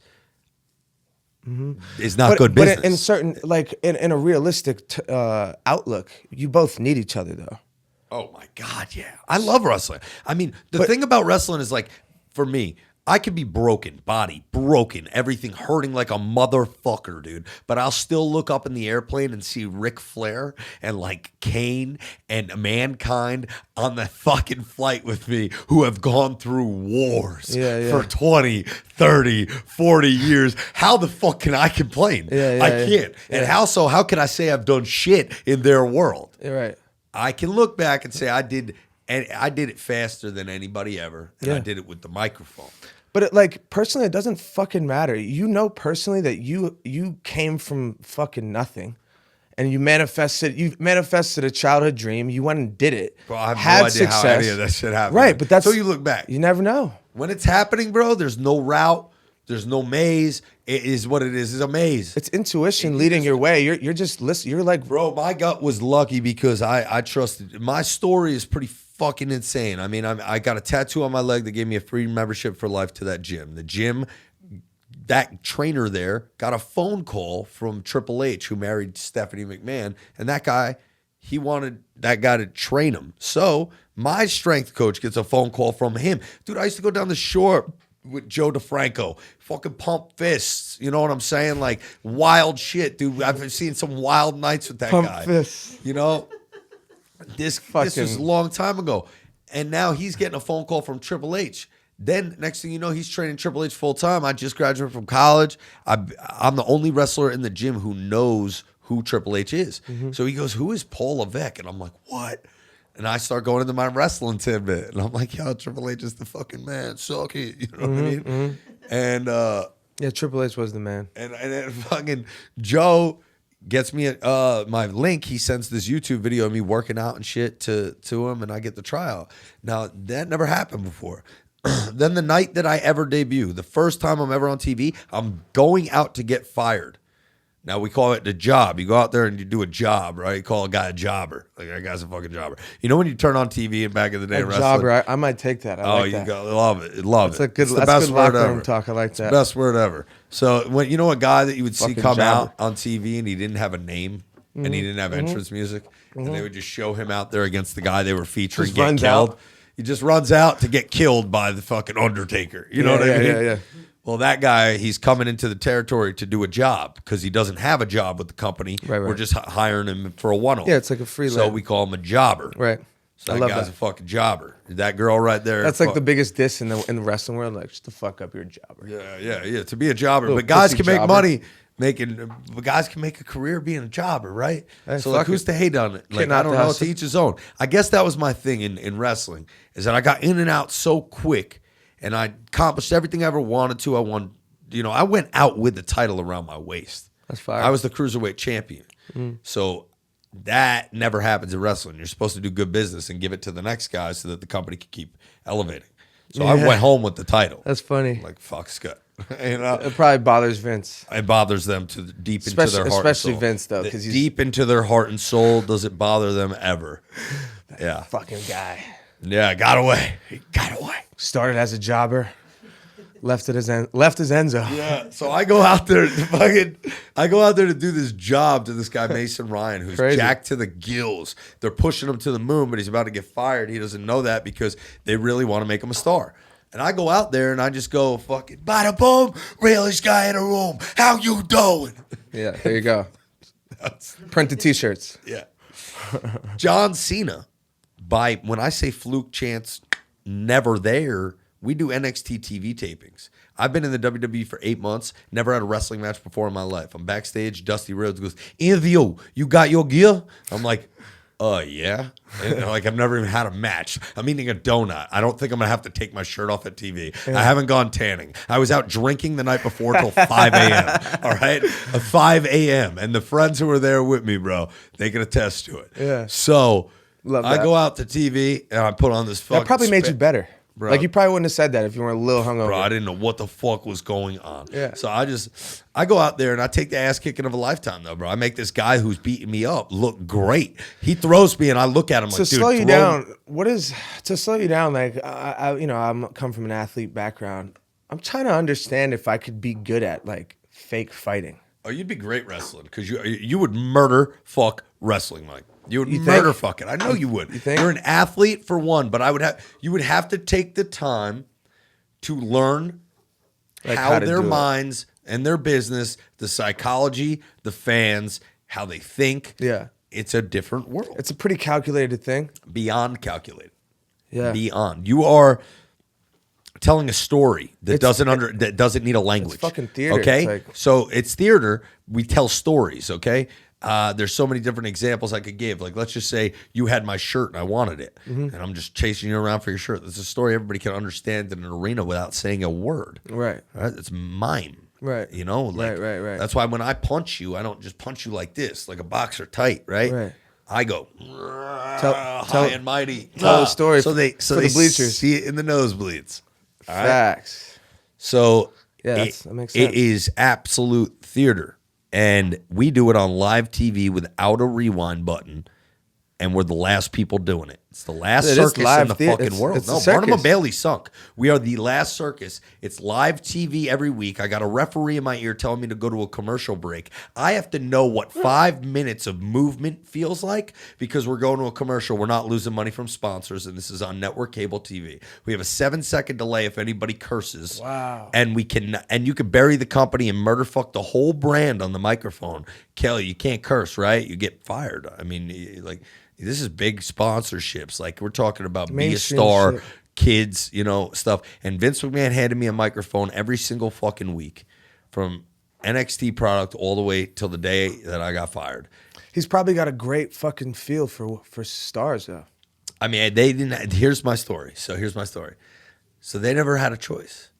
Is not good business. But in certain, like in a realistic outlook, you both need each other though. Oh my God, yeah. I love wrestling. I mean, the thing about wrestling is like, for me, I could be broken, body broken, everything hurting like a motherfucker, dude. But I'll still look up in the airplane and see Ric Flair and like Kane and Mankind on the fucking flight with me who have gone through wars for 20, 30, 40 years. How the fuck can I complain? I can't. And how can I say I've done shit in their world? You're right. I can look back and say I did it faster than anybody ever, and I did it with the microphone. But personally, it doesn't fucking matter. You know personally that you came from fucking nothing, and you manifested a childhood dream. You went and did it. Bro, I have no idea how any of that shit happened. Right, but that's so you look back. You never know when it's happening, bro. There's no route. There's no maze. It is what it is. It's a maze. It's intuition leading your way. You're just listening. You're like, bro, my gut was lucky because I trusted. My story is pretty fucking insane. I mean, I got a tattoo on my leg that gave me a free membership for life to that gym. The gym, that trainer there got a phone call from Triple H, who married Stephanie McMahon, and that guy, he wanted that guy to train him. So my strength coach gets a phone call from him. Dude, I used to go down the shore with Joe DeFranco, fucking pump fists, you know what I'm saying? Like wild shit, dude. I've seen some wild nights with that guy. Pump fists. You know, this was a long time ago, and now he's getting a phone call from Triple H. Then next thing you know, he's training Triple H full time. I just graduated from college. I'm the only wrestler in the gym who knows who Triple H is. Mm-hmm. So he goes, "Who is Paul Levesque?" And I'm like, "What?" And I start going into my wrestling tidbit. And I'm like, yo, Triple H is the fucking man. Suck it. You know what I mean? Mm-hmm. And yeah, Triple H was the man. And then fucking Joe gets me my link. He sends this YouTube video of me working out and shit to him, and I get the tryout. Now, that never happened before. Then the night that I ever debut, the first time I'm ever on TV, I'm going out to get fired. Now, we call it the job. You go out there and you do a job, right? You call a guy a jobber. Like, that guy's a fucking jobber. You know when you turn on TV and back in the day, wrestling? Jobber, I might take that. You love it. Love it. It's the best word ever. Talk. I like that. It's the best word ever. So, when you know a guy that you would see come out on TV and he didn't have a name and he didn't have entrance music, and they would just show him out there against the guy they were featuring get killed. He just runs out to get killed by the fucking Undertaker. You know what I mean? Yeah. Well, that guy, he's coming into the territory to do a job because he doesn't have a job with the company. Right. We're just hiring him for a one-off. Yeah, it's like a freelance. So we call him a jobber. Right. So that guy's a fucking jobber. That girl right there. That's like the biggest diss in the wrestling world. Like, just to fuck up, you're a jobber. Yeah. To be a jobber. But guys can make money guys can make a career being a jobber, right? So like, who's to hate on it? Like, I don't know. To each his own. I guess that was my thing in wrestling, is that I got in and out so quick. And I accomplished everything I ever wanted to. I won I went out with the title around my waist. That's fire. I was the cruiserweight champion. So that never happens in wrestling. You're supposed to do good business and give it to the next guy so that the company can keep elevating. So I went home with the title. That's funny. Like, fuck Scott. It probably bothers Vince. It bothers them deep into their heart and soul. Especially Vince, though. Because he's deep into their heart and soul. Does it bother them ever? Yeah. Fucking guy. Yeah, got away. He got away. Started as a jobber. Left as nZo. Yeah, so I go out there to do this job to this guy Mason Ryan, who's Crazy. jacked to the gills. They're pushing him to the moon, but he's about to get fired. He doesn't know that because they really want to make him a star. And I go out there and I just go fucking bada boom, realest guy in the room. How you doing? Yeah, there you go. Printed T-shirts. Yeah. John Cena, when I say fluke chance, never there. We do NXT TV tapings. I've been in the WWE for 8 months, never had a wrestling match before in my life. I'm backstage, Dusty Rhodes goes, nZo, you got your gear? I'm like, yeah. And like, I've never even had a match. I'm eating a donut. I don't think I'm going to have to take my shirt off at TV. Yeah. I haven't gone tanning. I was out drinking the night before till 5 a.m. All right? 5 a.m. And the friends who were there with me, bro, they can attest to it. Yeah. So Love I that. go out to TV and I put on this fucking That probably made you better. Bro. Like, you probably wouldn't have said that if you were a little hungover. Bro, I didn't know what the fuck was going on. Yeah. So I go out there and I take the ass kicking of a lifetime, though, bro. I make this guy who's beating me up look great. He throws me and I look at him like, dude, to slow you down, like, I'm come from an athlete background. I'm trying to understand if I could be good at, like, fake fighting. Oh, you'd be great wrestling because you would murder fuck wrestling, Mike. You would You murder think? fuck it. I know you would. You think? You're an athlete for one, but you would have to take the time to learn Like how how to their do it. minds and their business, the psychology, the fans, how they think. Yeah. It's a different world. It's a pretty calculated thing. Beyond calculated. Yeah. Beyond. You are telling a story that doesn't need a language. It's fucking theater. Okay? It's like- So it's theater. We tell stories, okay? There's so many different examples I could give. Like, let's just say you had my shirt and I wanted it. And I'm just chasing you around for your shirt. That's a story everybody can understand in an arena without saying a word. Right. Right? It's mime. Right. You know? Like, Right. That's why when I punch you, I don't just punch you like this, like a boxer tight, right? Right. I go high and mighty. Tell a story so they for the bleachers. see it in the nosebleeds. All right? Facts. So Yeah, that makes sense. It is absolute theater. And we do it on live TV without a rewind button. And we're the last people doing it. It's the last It is circus in live the theater. fucking world. It's a No, circus. Barnum and Bailey sunk. We are the last circus. It's live TV every week. I got a referee in my ear telling me to go to a commercial break. I have to know what 5 minutes of movement feels like because we're going to a commercial. We're not losing money from sponsors, and this is on network cable TV. We have a 7-second delay if anybody curses. Wow. And you can bury the company and murder fuck the whole brand on the microphone. Kelly, you can't curse, right? You get fired. I mean, like, this is big sponsorships. Like, we're talking about Be a Mainstream Star, shit. kids, stuff. And Vince McMahon handed me a microphone every single fucking week from NXT product all the way till the day that I got fired. He's probably got a great fucking feel for stars, though. I mean, they didn't. Here's my story. So they never had a choice.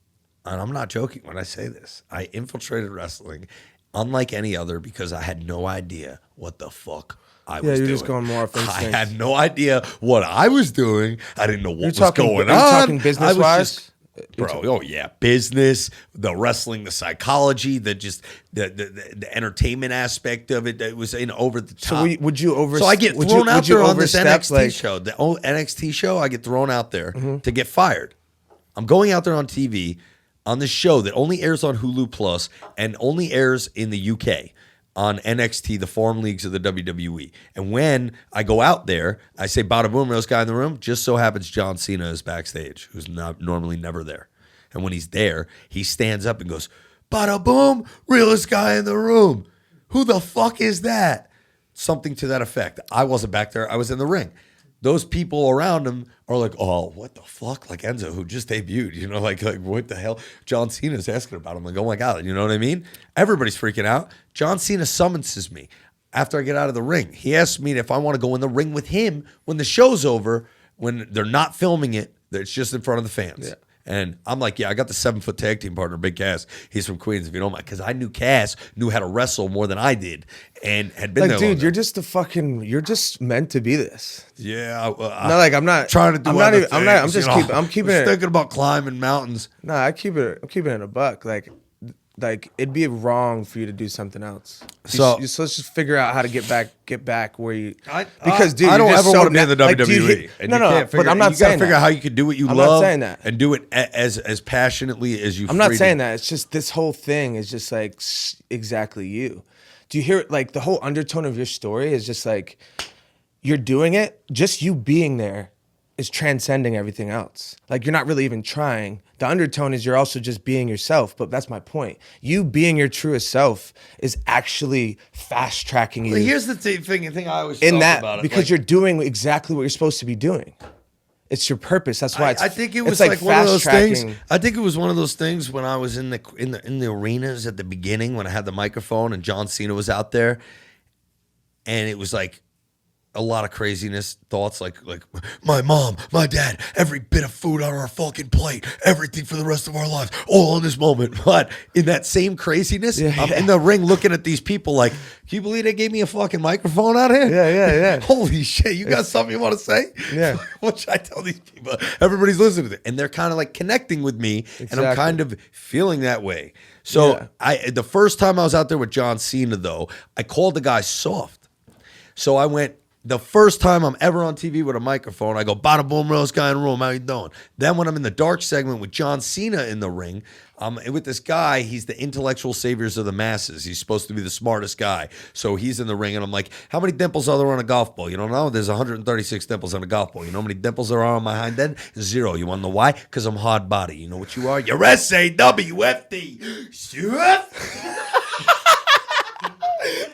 And I'm not joking when I say this. I infiltrated wrestling unlike any other because I had no idea what the fuck I was doing. you're just going more off I instinct. had no idea what I was doing. I didn't know what was going on. Are you talking business-wise? I was just, bro, oh yeah, business, the wrestling, the psychology, the entertainment aspect of it. That was over the top. So would you over? So I get would thrown you, out would you there on this overstep, NXT like, show. The old NXT show, I get thrown out there to get fired. I'm going out there on TV on this show that only airs on Hulu Plus and only airs in the UK on NXT, the foreign leagues of the WWE. And when I go out there, I say, bada boom, realest guy in the room. Just so happens John Cena is backstage, who's normally never there. And when he's there, he stands up and goes, bada boom, realest guy in the room. Who the fuck is that? Something to that effect. I wasn't back there. I was in the ring. Those people around him are like, oh, what the fuck? Like nZo, who just debuted, like what the hell? John Cena's asking about him. Like, oh my God, you know what I mean? Everybody's freaking out. John Cena summonses me after I get out of the ring. He asks me if I want to go in the ring with him when the show's over, when they're not filming it, it's just in front of the fans. Yeah. And I'm like, yeah, I got the 7-foot tag team partner, Big Cass. He's from Queens, if you don't mind. Because I knew Cass knew how to wrestle more than I did and had been like, there. Dude, you're just you're just meant to be this. Yeah. No, like, I'm not trying to do I'm keeping it. Thinking about climbing mountains. No, I'm keeping it a buck. Like it'd be wrong for you to do something else. So let's just figure out how to get back where you. Because dude, I don't ever want to be in the like, WWE. But I'm not saying that. Figure out how you can do what you love. I'm not saying that. And do it as passionately as you. I'm not saying that. It's just this whole thing is just like exactly you. Do you hear like the whole undertone of your story is just like you're doing it, just you being there is transcending everything else. Like you're not really even trying. The undertone is you're also just being yourself, but that's my point. You being your truest self is actually fast tracking you. Well, here's the thing I always talk about it. Because you're doing exactly what you're supposed to be doing. It's your purpose. That's why I think it was like one of those things. I think it was one of those things when I was in the arenas at the beginning when I had the microphone and John Cena was out there, and it was like a lot of craziness thoughts like my mom, my dad, every bit of food on our fucking plate, everything for the rest of our lives, all in this moment. But in that same craziness, I'm in the ring looking at these people like, can you believe they gave me a fucking microphone out here? Yeah. Holy shit, you got something you want to say? Yeah. What should I tell these people? Everybody's listening to it. And they're kind of like connecting with me, and I'm kind of feeling that way. So the first time I was out there with John Cena, though, I called the guy soft. So I went, the first time I'm ever on TV with a microphone, I go, bada boom, realest guy in the room, how you doing? Then when I'm in the dark segment with John Cena in the ring, with this guy, he's the intellectual saviors of the masses. He's supposed to be the smartest guy. So he's in the ring, and I'm like, how many dimples are there on a golf ball? You don't know? There's 136 dimples on a golf ball. You know how many dimples there are on my hind end? 0. You want to know why? Because I'm hard body. You know what you are? You're SAWFD.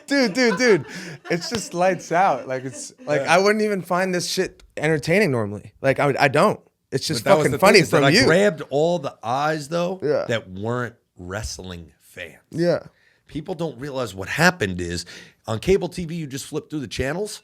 Dude. It's just lights out. Like it's like I wouldn't even find this shit entertaining normally. Like I don't. It's just fucking funny from you. I grabbed all the eyes though that weren't wrestling fans. Yeah. People don't realize what happened is on cable TV you just flip through the channels,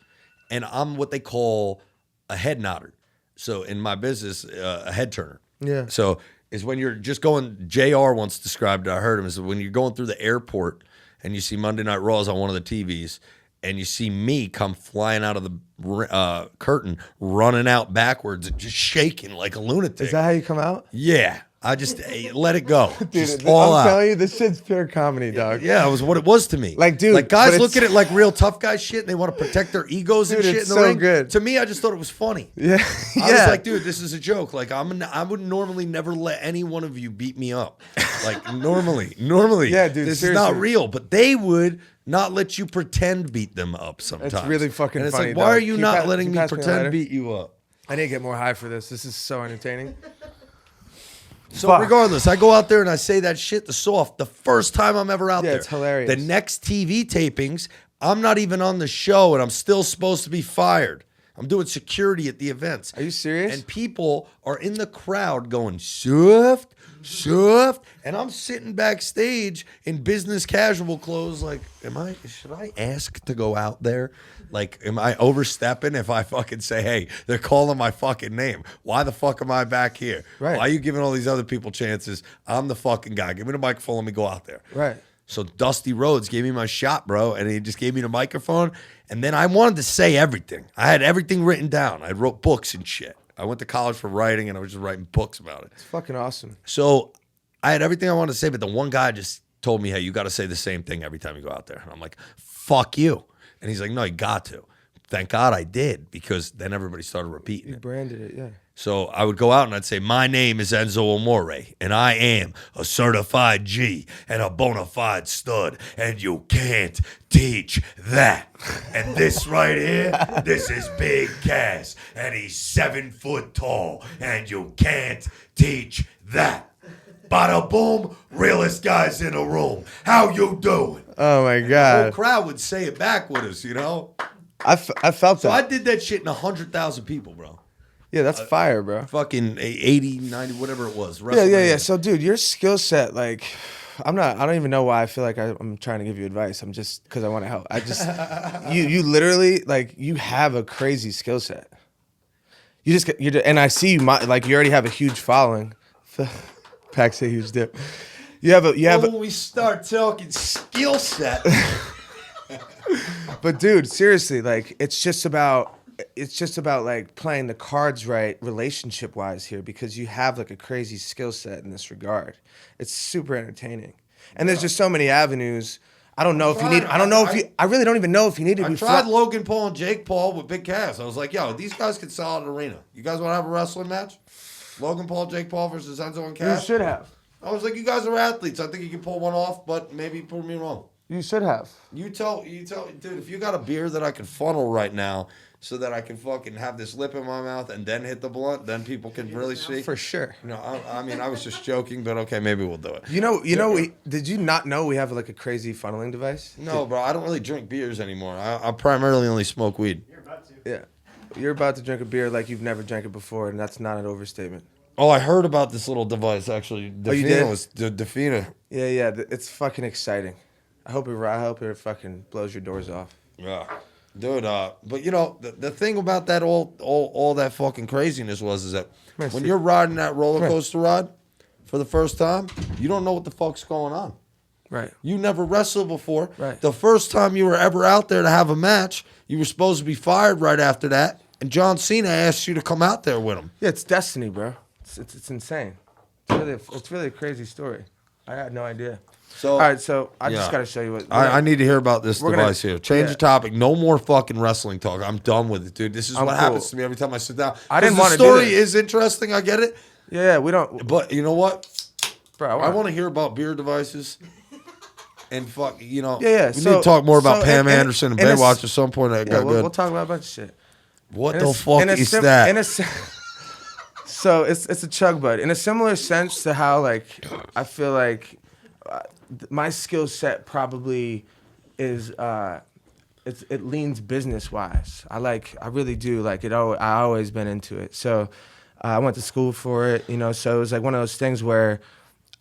and I'm what they call a head nodder. So in my business, a head turner. Yeah. So is when you're just going. JR once described it. I heard him is when you're going through the airport and you see Monday Night Raws on one of the TVs, and you see me come flying out of the curtain, running out backwards, just shaking like a lunatic. Is that how you come out? Yeah. I just let it go. Dude, just all I'm out. telling you, this shit's pure comedy, dog. Yeah, it was what it was to me. Like, dude, like guys look at it like real tough guy shit, and they want to protect their egos and shit in the ring. Good. To me, I just thought it was funny. Yeah, I was like, dude, this is a joke. Like, I would normally never let any one of you beat me up. Like, normally. Yeah, dude, this seriously. is not real. But they would not let you pretend beat them up sometimes. It's really fucking and it's funny. Like, why are you not letting me pretend me beat you up? I need to get more high for this. This is so entertaining. So regardless, I go out there and I say that shit to soft the first time I'm ever out there. It's hilarious. The next TV tapings, I'm not even on the show and I'm still supposed to be fired. I'm doing security at the events. Are you serious? And people are in the crowd going, soft, and I'm sitting backstage in business casual clothes like, should I ask to go out there? Like, am I overstepping if I fucking say, hey, they're calling my fucking name? Why the fuck am I back here? Right. Why are you giving all these other people chances? I'm the fucking guy. Give me the microphone. Let me go out there. Right. So Dusty Rhodes gave me my shot, bro, and he just gave me the microphone. And then I wanted to say everything. I had everything written down. I wrote books and shit. I went to college for writing, and I was just writing books about it. It's fucking awesome. So I had everything I wanted to say, but the one guy just told me, hey, you got to say the same thing every time you go out there. And I'm like, fuck you. And he's like, no, you got to. Thank God I did, because then everybody started repeating it. You branded it, yeah. So I would go out and I'd say, my name is NZo Amore, and I am a certified G and a bona fide stud, and you can't teach that. And this right here, this is Big Cass, and he's 7 foot tall, and you can't teach that. Bada boom, realest guys in the room. How you doing? Oh my The God. whole crowd would say it back with us, you know? I felt So that. I did that shit in 100,000 people, bro. Yeah, that's fire, bro. Fucking 80, 90, whatever it was. Yeah. So, dude, your skill set, like, I don't even know why I feel like I'm trying to give you advice. I'm just, because I want to help. I just, you literally, like, you have a crazy skill set. And I see you, like, you already have a huge following. Packs a huge dip. You have a. When we start talking skill set. But dude, seriously, like it's just about like playing the cards right relationship wise here, because you have like a crazy skill set in this regard. It's super entertaining, and there's just so many avenues. I don't know if you need. I don't know if you. I really don't even know if you need to be. I tried Logan Paul and Jake Paul with big cash. I was like, yo, these guys could sell out an arena. You guys want to have a wrestling match? Logan Paul, Jake Paul versus nZo and Cash? You should have. I was like, you guys are athletes. I think you can pull one off, but maybe prove me wrong. You should have. You tell, dude, if you got a beer that I can funnel right now so that I can fucking have this lip in my mouth and then hit the blunt, then people can really see. For sure. No, I mean, I was just joking, but okay, maybe we'll do it. Did you not know we have like a crazy funneling device? No, bro, I don't really drink beers anymore. I primarily only smoke weed. You're about to. Yeah. You're about to drink a beer like you've never drank it before, and that's not an overstatement. Oh, I heard about this little device, actually. You did? Was Defina. Yeah, it's fucking exciting. I hope it fucking blows your doors off. Yeah. Dude, but you know, the thing about that all that fucking craziness is that when you're riding that roller coaster ride for the first time, you don't know what the fuck's going on. Right. You never wrestled before. Right. The first time you were ever out there to have a match, you were supposed to be fired right after that, and John Cena asked you to come out there with him. Yeah, it's destiny, bro. It's insane. It's really a crazy story. I had no idea. So, all right, so I just got to show you what. I need to hear about this device here. Change the topic. No more fucking wrestling talk. I'm done with it, dude. This is what happens to me every time I sit down. I didn't want to do this. The story is interesting. I get it. Yeah, we don't. But you know what? Bro, I want to hear about beer devices. And fuck, you know. Yeah. We need to talk more about Pam Anderson and Baywatch at some point. We'll talk about a bunch of shit. What the fuck is that? So it's a chug bud. In a similar sense to how like I feel like my skill set probably is it leans business wise. I really do like it. I always been into it. So I went to school for it, you know. So it was like one of those things where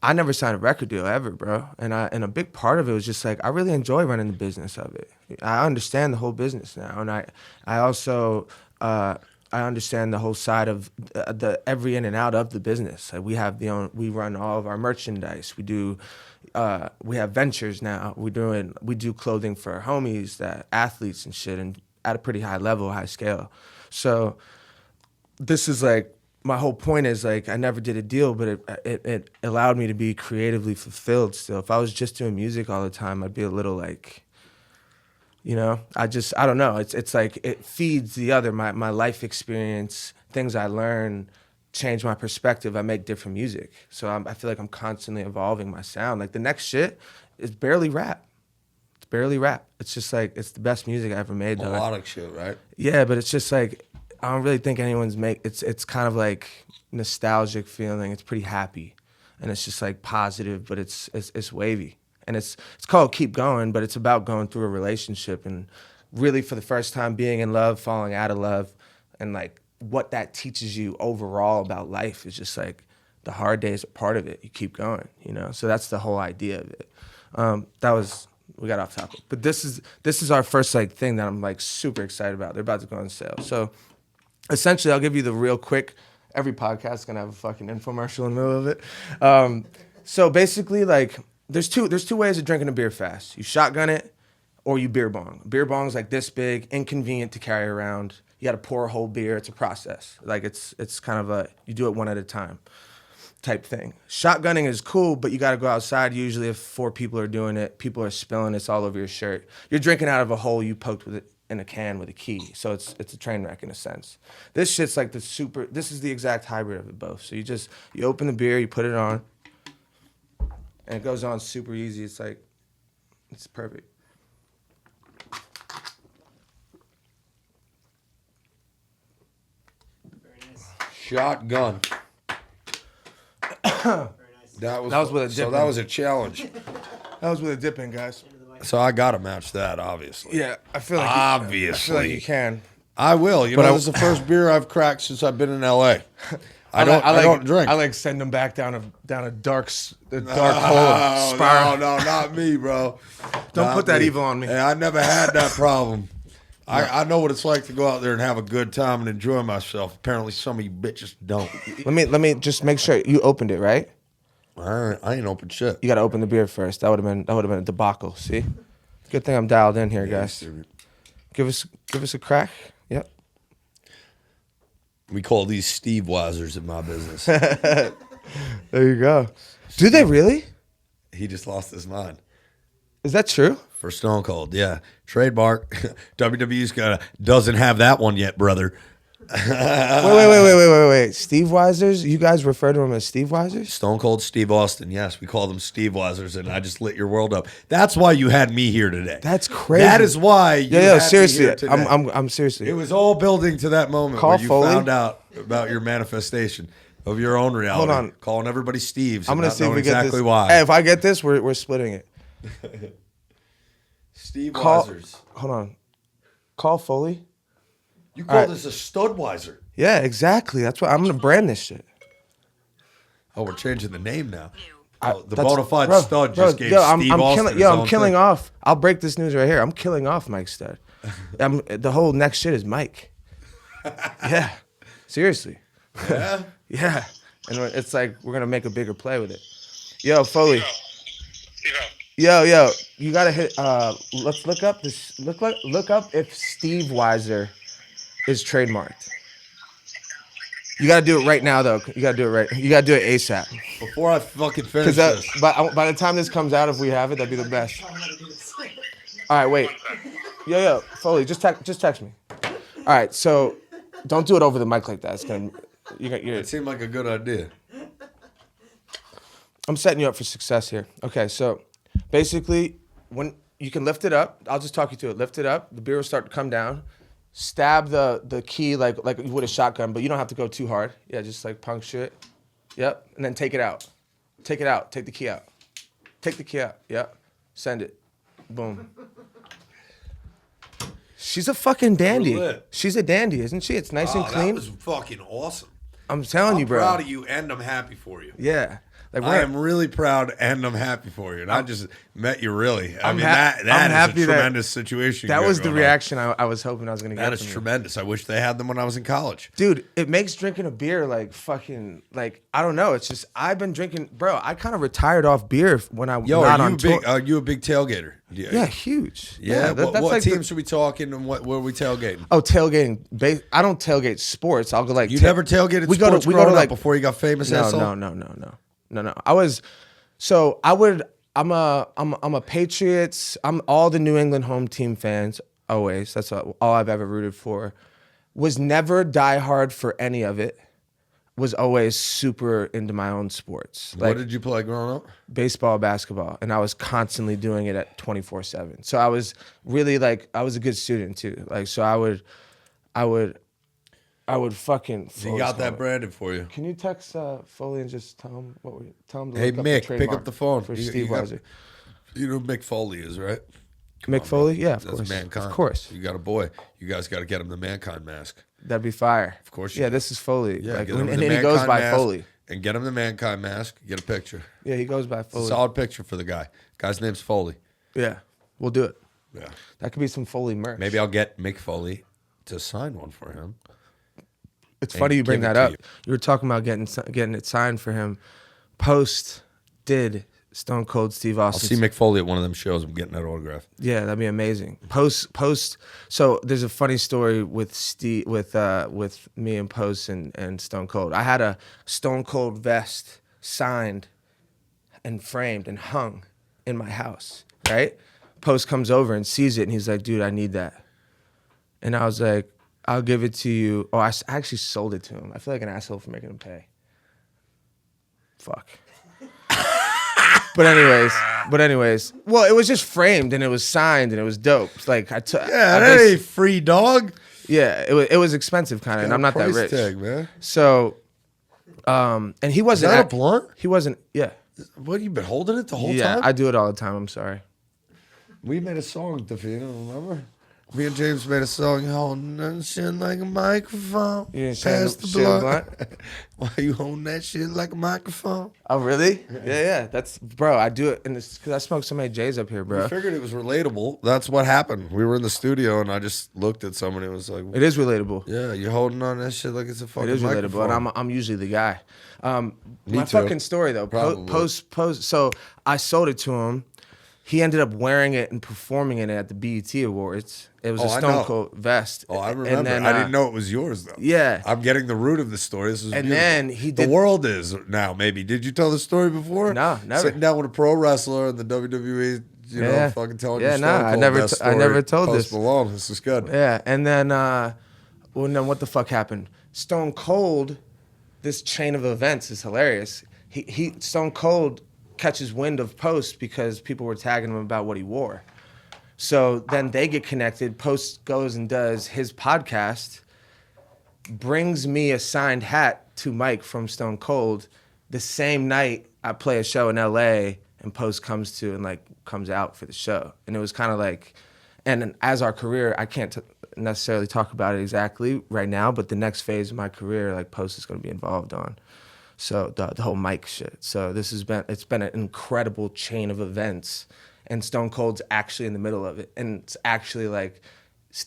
I never signed a record deal ever, bro. And a big part of it was just like I really enjoy running the business of it. I understand the whole business now, and I also I understand the whole side of the every in and out of the business. Like we run all of our merchandise. We have ventures now. We do clothing for our homies, that athletes and shit, and at a pretty high level, high scale. So this is like my whole point is like I never did a deal, but it allowed me to be creatively fulfilled still. If I was just doing music all the time, I'd be a little like, you know, I don't know. It's like it feeds the other. My life experience, things I learn, change my perspective. I make different music. So I feel like I'm constantly evolving my sound. Like the next shit is barely rap. It's barely rap. It's just like, it's the best music I ever made. Melodic shit, right? Yeah, but it's just like, I don't really think anyone's it's kind of like nostalgic feeling. It's pretty happy, and it's just like positive, but it's wavy, and it's called Keep Going, but it's about going through a relationship and really for the first time being in love, falling out of love, and like what that teaches you overall about life is just like the hard days are part of it. You keep going, you know. So that's the whole idea of it. We got off topic, but this is our first like thing that I'm like super excited about. They're about to go on sale, so. Essentially, I'll give you the real quick. Every podcast is gonna have a fucking infomercial in the middle of it. So basically, like, there's two ways of drinking a beer fast. You shotgun it, or you beer bong. Beer bong's like this big, inconvenient to carry around. You got to pour a whole beer. It's a process. Like it's kind of you do it one at a time, type thing. Shotgunning is cool, but you got to go outside. Usually, if 4 people are doing it, people are spilling. It's all over your shirt. You're drinking out of a hole you poked with it. In a can with a key, so it's a train wreck in a sense. This shit's like this is the exact hybrid of it both. So you open the beer, you put it on, and it goes on super easy. It's perfect. Very nice. Shotgun. Very nice. That was with a dip. So that was a challenge. That was with a dip in, guys. So I gotta match that, obviously. Yeah, I feel like obviously. I feel like you can. I will. You know, this is the first beer I've cracked since I've been in LA. I don't drink. I like send them back down a dark hole. Spiral. No, not me, bro. Don't put that evil on me. Hey, I never had that problem. I know what it's like to go out there and have a good time and enjoy myself. Apparently, some of you bitches don't. Let me just make sure you opened it, right? I ain't open shit. You got to open the beer first. That would have been a debacle. See, good thing I'm dialed in here, guys. Give us a crack. Yep. We call these Steve Weisers in my business. There you go. Do they really? He just lost his mind. Is that true? For Stone Cold, yeah. Trademark. WWE's doesn't have that one yet, brother. Wait. Steve Weisers? You guys refer to him as Steve Weisers? Stone Cold Steve Austin, yes. We call them Steve Weisers, and I just lit your world up. That's why you had me here today. That's crazy. That is why you had seriously. me here today. I'm seriously. It was all building to that moment Call where you Foley. found out about your manifestation of your own reality. Hold on. Calling everybody Steve's. I'm going to see if we get exactly this. why. Hey, if I get this, we're splitting it. Steve Weisers. Hold on. Call Foley. You call this a Studweiser. Yeah, exactly. That's what I'm going to brand this shit. Oh, we're changing the name now. The That's- Bonafide Stud just gave I'm Steve Austin I'm killing off. I'll break this news right here. I'm killing off Mike Stud. The whole next shit is Mike. Yeah. Seriously. Yeah? Yeah. And it's like we're going to make a bigger play with it. Yo, Foley. Yo, you gotta hit. Let's look up this. Look up if Steve Weiser is trademarked. You gotta do it right now, though. You gotta do it right. You gotta do it ASAP. Before I fucking finish Because this. by the time this comes out, if we have it, that'd be the best. All right, wait. Yo, Foley, just text me. All right, so don't do it over the mic like that. It's gonna. It seemed like a good idea. I'm setting you up for success here. Okay, so. Basically, when you can lift it up, I'll just talk you through it. Lift it up, the beer will start to come down. Stab the key like you would a shotgun, but you don't have to go too hard. Yeah, just like puncture it. Yep, and then take it out. Take it out. Take the key out. Take the key out. Yep. Send it. Boom. She's a fucking dandy. She's a dandy, isn't she? It's nice and clean. That was fucking awesome. I'm telling you, bro. I'm proud of you, and I'm happy for you. Yeah. Like I am really proud, and I'm happy for you. And I just met you, really. I mean, I'm that happy is a tremendous situation. That was the reaction I was hoping I was going to get. That is tremendous. I wish they had them when I was in college. Dude, it makes drinking a beer like fucking, like, I don't know. It's just, I've been drinking, bro, I kind of retired off beer when I was not on tour. Are you a big tailgater? Yeah, huge. Yeah, that's what like teams are we talking, and where are we tailgating? Oh, tailgating. I don't tailgate sports. I'll go like. You never tailgated sports growing up before you got famous, asshole? No. I'm a Patriots. I'm all the New England home team fans. Always. That's all I've ever rooted for. Was never diehard for any of it. Was always super into my own sports. What did you play growing up? Baseball, basketball, and I was constantly doing it at 24/7. So I was really I was a good student too. Like, so I would fucking. So you got that branded for you. Can you text Foley and just tell him to hey, look up Mick, the pick up the phone for Steve Weiser. You know who Mick Foley is, right? Mick Foley? Yeah, of That's course. Mankind. Of course. You got a boy. You guys got to get him the Mankind mask. That'd be fire. Of course. Yeah, this is Foley. Yeah, and he goes by Foley. And get him the Mankind mask. Get a picture. Yeah, he goes by Foley. Solid picture for the guy. Guy's name's Foley. Yeah, we'll do it. Yeah. That could be some Foley merch. Maybe I'll get Mick Foley to sign one for him. It's funny you bring that up. You were talking about getting it signed for him. Post did Stone Cold Steve Austin. I'll see Mick Foley at one of them shows. I'm getting that autograph. Yeah, that'd be amazing. Post. So there's a funny story with Steve, with me and Post and Stone Cold. I had a Stone Cold vest signed and framed and hung in my house. Right. Post comes over and sees it, and he's like, "Dude, I need that." And I was like, "I'll give it to you." Oh, I actually sold it to him. I feel like an asshole for making him pay. Fuck. But anyways, well, it was just framed and it was signed and it was dope. It's like that ain't free, dog. Yeah, it was expensive kind of, and I'm not that rich. Tag, man. So, and he wasn't. Is that a blunt? He wasn't. Yeah. What, you been holding it the whole time? Yeah, I do it all the time. I'm sorry. We made a song, Defino, remember? Me and James made a song, holding that shit like a microphone. You ain't Pass the saying blunt. Why you holding that shit like a microphone? Oh, really? Yeah. That's, bro, I do it because I smoke so many J's up here, bro. We figured it was relatable. That's what happened. We were in the studio, and I just looked at someone and was like, It is relatable. yeah, you're holding on that shit like it's a fucking It is microphone. relatable, and I'm usually the guy. My too. fucking story, though. Probably. Post. So I sold it to him. He ended up wearing it and performing in it at the BET Awards. It was a I Stone know. Cold vest. Oh, I remember. And then, I didn't know it was yours, though. Yeah. I'm getting the root of the story. This is And beautiful. then he did. The world is now, maybe. Did you tell the story before? No, never. Sitting down with a pro wrestler in the WWE, you know, fucking telling your Stone Cold best story. I never told Post this. Malone. This is good. Yeah, and then, then what the fuck happened? Stone Cold, this chain of events is hilarious. He Stone Cold catches wind of Post because people were tagging him about what he wore. So then they get connected. Post goes and does his podcast, brings me a signed hat to Mike from Stone Cold. The same night I play a show in LA and Post comes out for the show. And it was kind of like, and as our career, I can't necessarily talk about it exactly right now, but the next phase of my career, like Post is going to be involved on. So the whole Mike shit. So it's been an incredible chain of events, and Stone Cold's actually in the middle of it. And it's actually like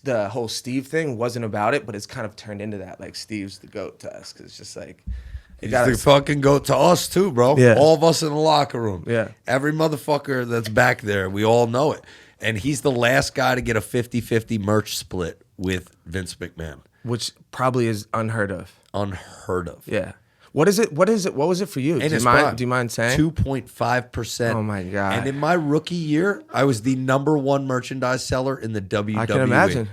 the whole Steve thing wasn't about it, but it's kind of turned into that. Like Steve's the GOAT to us because it's just like He's the fucking GOAT to us too, bro. Yeah. All of us in the locker room. Yeah. Every motherfucker that's back there, we all know it. And he's the last guy to get a 50-50 merch split with Vince McMahon. which probably is unheard of. Unheard of. Yeah. What is it? What was it for you? Do you mind saying? 2.5%. Oh my God. And in my rookie year, I was the #1 merchandise seller in the WWE. I can imagine.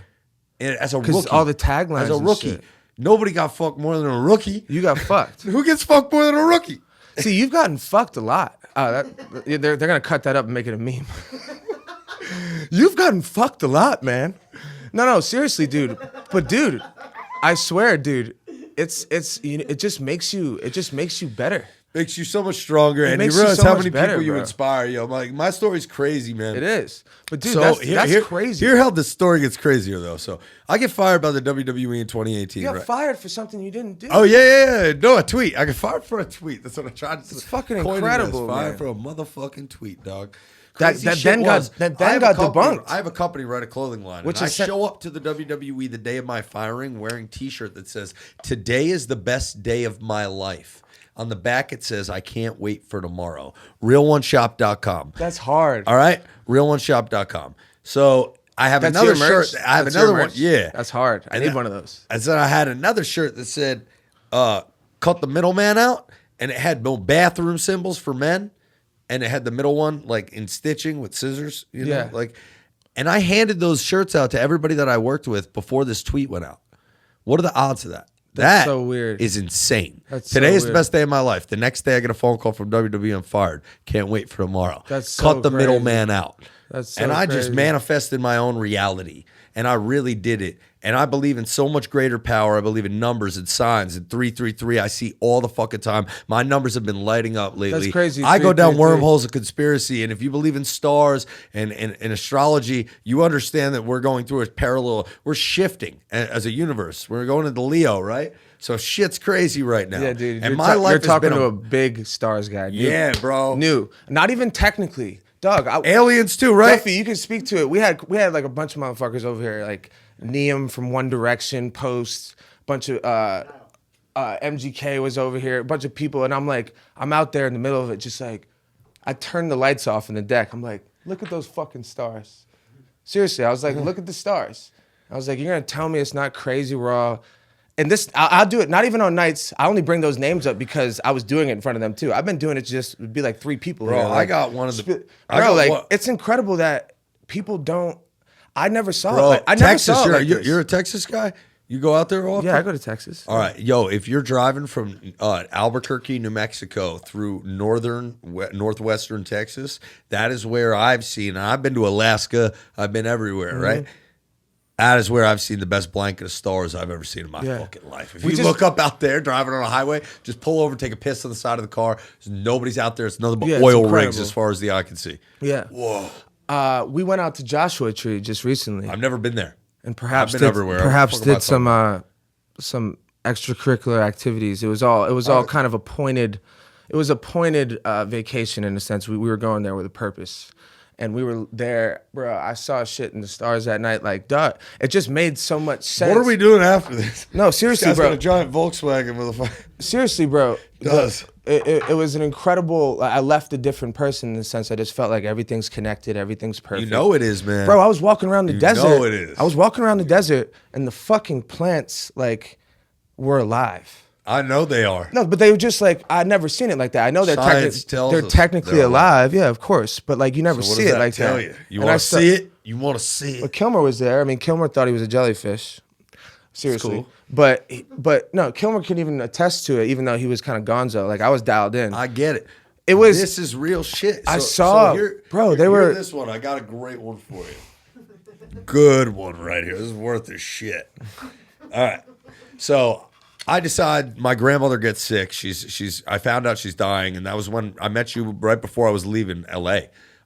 And as a rookie. Because all the taglines As a and rookie. shit. Nobody got fucked more than a rookie. You got fucked. Who gets fucked more than a rookie? See, you've gotten fucked a lot. They're gonna cut that up and make it a meme. You've gotten fucked a lot, man. No, seriously, dude. But dude, I swear, dude, it just makes you better. Makes you so much stronger, and you makes you realize so how much many better, people you bro. inspire. Yo, like my story's crazy, man. It is. But dude, So that's crazy. Hear how the story gets crazier though. So I get fired by the WWE in 2018. You got right? fired for something you didn't do. Oh yeah. No, a tweet. I get fired for a tweet. That's what I tried to. It's fucking coin it as. incredible, Fired man. for a motherfucking tweet, dog. That Crazy then shit got was, that I then have got a company- debunked. I have a company run a clothing line, Which and I is show up to the WWE the day of my firing wearing T-shirt that says "Today is the best day of my life." On the back it says, "I can't wait for tomorrow." RealOneShop.com. That's hard. All right, RealOneShop.com. So I have That's another your merch? shirt. I have That's another your one. merch? Yeah, That's hard. I And need then- one of those. And then I had another shirt that said, "Cut the middleman out," and it had no bathroom symbols for men, and it had the middle one like in stitching with scissors. You know, Yeah. like. And I handed those shirts out to everybody that I worked with before this tweet went out. What are the odds of that? That's That so weird. is insane. That's Today so is the weird. best day of my life. The next day I get a phone call from WWE. I'm fired. Can't wait for tomorrow. That's so Cut the crazy. middleman out. That's so and I just crazy. manifested my own reality. And I really did it. And I believe in so much greater power. I believe in numbers and signs and 333. I see all the fucking time. My numbers have been lighting up lately. That's crazy. I go down 333. wormholes of conspiracy. And if you believe in stars and astrology, you understand that we're going through a parallel. We're shifting as a universe. We're going into Leo, right? So shit's crazy right now. Yeah, dude. And my life you're has talking been to a big stars guy. New. Yeah, bro. New. Not even technically. Dog. Aliens too, right? Duffy, you can speak to it. We had like a bunch of motherfuckers over here, like Neum from One Direction, Post, bunch of MGK was over here, a bunch of people, and I'm out there in the middle of it, just like, I turned the lights off in the deck. I'm like, look at those fucking stars. Seriously, I was like, look at the stars. I was like, you're gonna tell me it's not crazy raw. And this, I'll do it, not even on nights. I only bring those names up because I was doing it in front of them too. I've been doing it just, it'd be like 3 people. Bro, here, like, I got one of the... it's incredible that people don't, I never saw Bro, it. I never Texas, saw it like this. you're a Texas guy? You go out there often? Yeah, I go to Texas. All right. Yo, if you're driving from Albuquerque, New Mexico through northwestern Texas, that is where I've seen, and I've been to Alaska, I've been everywhere, right? That is where I've seen the best blanket of stars I've ever seen in my fucking life. If you look up out there driving on a highway, just pull over, take a piss on the side of the car. Nobody's out there. It's nothing but it's oil incredible. rigs as far as the eye can see. Yeah. Whoa. We went out to Joshua Tree just recently. I've never been there. and perhaps I've been everywhere. Perhaps did some extracurricular activities. It was all kind of appointed. It was a pointed vacation in a sense. We were going there with a purpose. And we were there, bro. I saw shit in the stars that night. Like, duh. It just made so much sense. What are we doing after this? No, seriously, this guy's bro. got a giant Volkswagen with a. Seriously, bro. It was an incredible. I left a different person in the sense I just felt like everything's connected, everything's perfect. You know it is, man. Bro, I was walking around the desert. You know it is. I was walking around the desert, and the fucking plants like were alive. I know they are. No, but they were just like, I'd never seen it like that. I know they're technically alive. Yeah, of course. But like you never see it like that. You want to see it? You want to see it? But Kilmer was there. I mean, Kilmer thought he was a jellyfish. Seriously. Cool. But no, Kilmer can even attest to it, even though he was kind of gonzo. Like I was dialed in. I get it. This is real shit. I saw, bro. They were this one. I got a great one for you. Good one right here. This is worth the shit. All right. So I decide my grandmother gets sick. I found out she's dying, and that was when I met you right before I was leaving LA.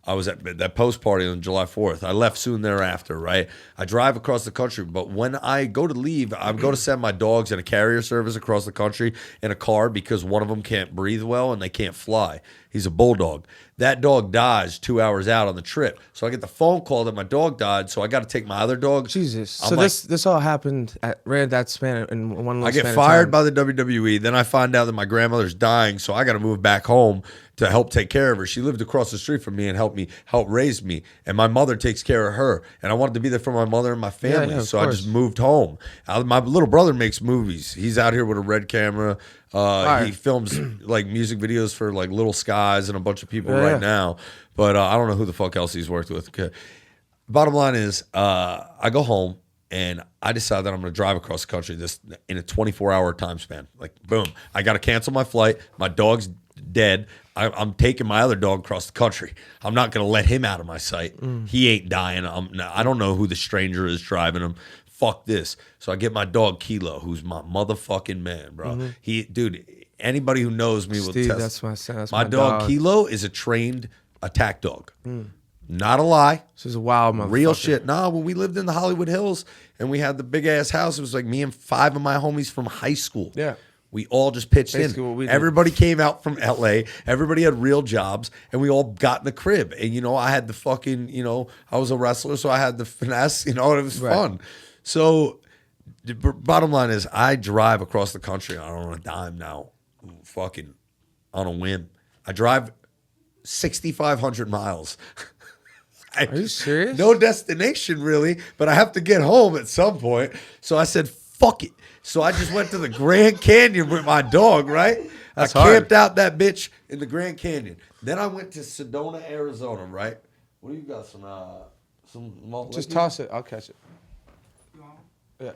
I was at that post party on July 4th. I left soon thereafter, right? I drive across the country, but when I go to leave, I go to send my dogs in a carrier service across the country in a car because one of them can't breathe well and they can't fly. He's a bulldog. That dog dies 2 hours out on the trip. So I get the phone call that my dog died, so I got to take my other dog. Jesus. So this all happened ran that span in one little I get fired by the WWE. Then I find out that my grandmother's dying, so I got to move back home to help take care of her. She lived across the street from me and help raise me. And my mother takes care of her. And I wanted to be there for my mother and my family. Yeah, so I just moved home. My little brother makes movies. He's out here with a red camera. He films like music videos for like Little Skies and a bunch of people now. But I don't know who the fuck else he's worked with. Okay. Bottom line is I go home and I decide that I'm going to drive across the country in a 24-hour time span. Like, boom. I got to cancel my flight. My dog's dead. I'm taking my other dog across the country. I'm not going to let him out of my sight. He ain't dying. I don't know who the stranger is driving him. Fuck this. So I get my dog Kilo, who's my motherfucking man, bro. Dude, anybody who knows me will test. That's my son. That's my dog Kilo is a trained attack dog. Not a lie. This is a wild motherfucker. Real shit. Nah, when we lived in the Hollywood Hills and we had the big ass house, it was like me and 5 of my homies from high school. Yeah. We all just pitched in. Everybody came out from LA. Everybody had real jobs, and we all got in the crib. And, I had the fucking, I was a wrestler, so I had the finesse, and it was fun. So the bottom line is I drive across the country. I don't on a dime now, fucking on a whim. I drive 6,500 miles. Are you serious? No destination, really, but I have to get home at some point. So I said, fuck it. So I just went to the Grand Canyon with my dog, right? I camped out that bitch in the Grand Canyon. Then I went to Sedona, Arizona, right? What do you got? Some malt Just liquor? toss it. I'll catch it. Yeah.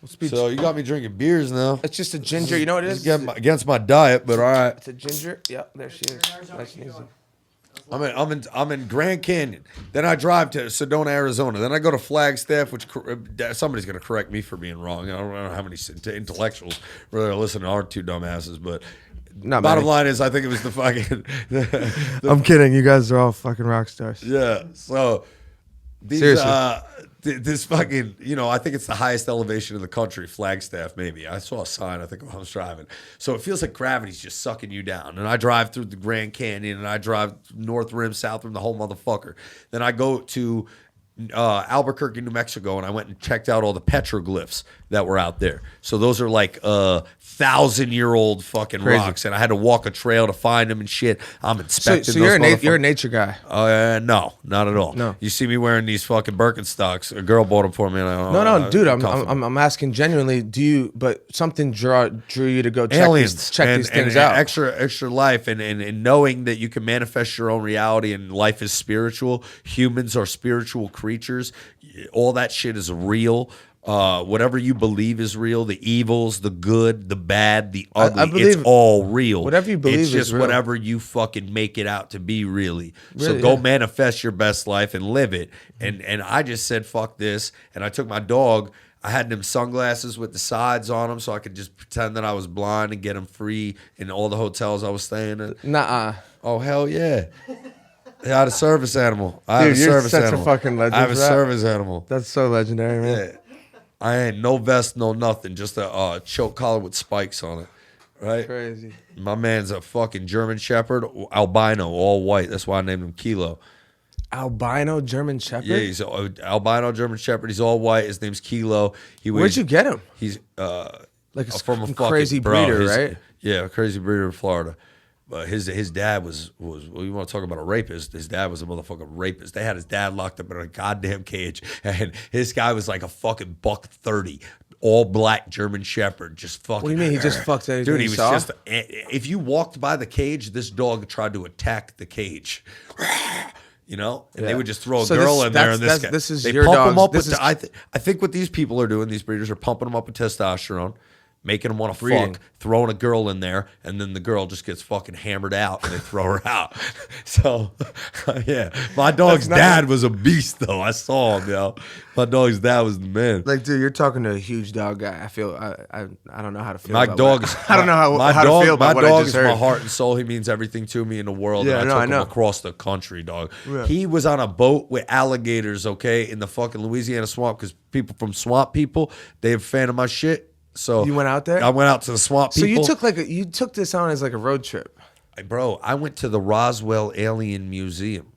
So you got me drinking beers now. It's just a ginger. You know what it is? It's against my diet, but all right. It's a ginger. Yep, there she is. Nice and easy. I'm in Grand Canyon. Then I drive to Sedona, Arizona. Then I go to Flagstaff, which somebody's going to correct me for being wrong. I don't know how many intellectuals really listen to our two dumbasses, but bottom line is I think it was the fucking. I'm kidding. You guys are all fucking rock stars. Yeah. So these this fucking, I think it's the highest elevation in the country, Flagstaff, maybe. I saw a sign, I think, when I was driving. So it feels like gravity's just sucking you down. And I drive through the Grand Canyon, and I drive North Rim, South Rim, the whole motherfucker. Then I go to Albuquerque, New Mexico, and I went and checked out all the petroglyphs that were out there. So those are like 1,000-year-old fucking rocks, and I had to walk a trail to find them and shit. I'm inspecting. So you're a nature guy? No, not at all. No, you see me wearing these fucking Birkenstocks. A girl bought them for me. And no, dude. I'm asking genuinely. But something drew you to go check aliens, these things out? Extra life, and knowing that you can manifest your own reality, and life is spiritual. Humans are spiritual creatures. All that shit is real. Whatever you believe is real, the evils, the good, the bad, the ugly, it's all real. Whatever you believe is real. It's just whatever you fucking make it out to be, really. So go manifest your best life and live it. And I just said, fuck this. And I took my dog. I had them sunglasses with the sides on them so I could just pretend that I was blind and get them free in all the hotels I was staying at. Nuh-uh. Oh, hell yeah. I had a service animal. I Dude, have a you're service such a animal. fucking legend I have a for that. service animal. That's so legendary, man. Yeah. I ain't no vest, no nothing. Just a choke collar with spikes on it. Right? Crazy. My man's a fucking German Shepherd, albino, all white. That's why I named him Kilo. Albino German Shepherd? Yeah, he's an albino German Shepherd. He's all white. His name's Kilo. Where'd you get him? He's Like from a fucking crazy breeder, right? Yeah, a crazy breeder in Florida. But his dad was well, you want to talk about a rapist? His dad was a motherfucking rapist. They had his dad locked up in a goddamn cage, and his guy was like a fucking $130, all black German Shepherd, just fucking. What do you mean? He just fucked anything Dude, he he was saw? just. If you walked by the cage, this dog tried to attack the cage. You know, and they would just throw a girl in there, and this is they your pump dog's. them up This with. is, I think what these people are doing, these breeders are pumping them up with testosterone, making them want to Breeding. fuck, throwing a girl in there, and then the girl just gets fucking hammered out, and they throw her out. So, yeah, my dog's dad was a beast, though. I saw him, yo. My dog's dad was the man. like, dude, you're talking to a huge dog guy. I feel I don't know how to feel. My about dog what, is. I don't know how my to dog, feel about my what I dog just is heard. my heart and soul. He means everything to me in the world. Yeah, and no, I I took know. him across the country, dog. Yeah. He was on a boat with alligators, okay, in the fucking Louisiana swamp, because people from swamp people, they're a fan of my shit. So You went out there? I went out to the swamp So people. you took this on as like a road trip. Bro, I went to the Roswell Alien Museum.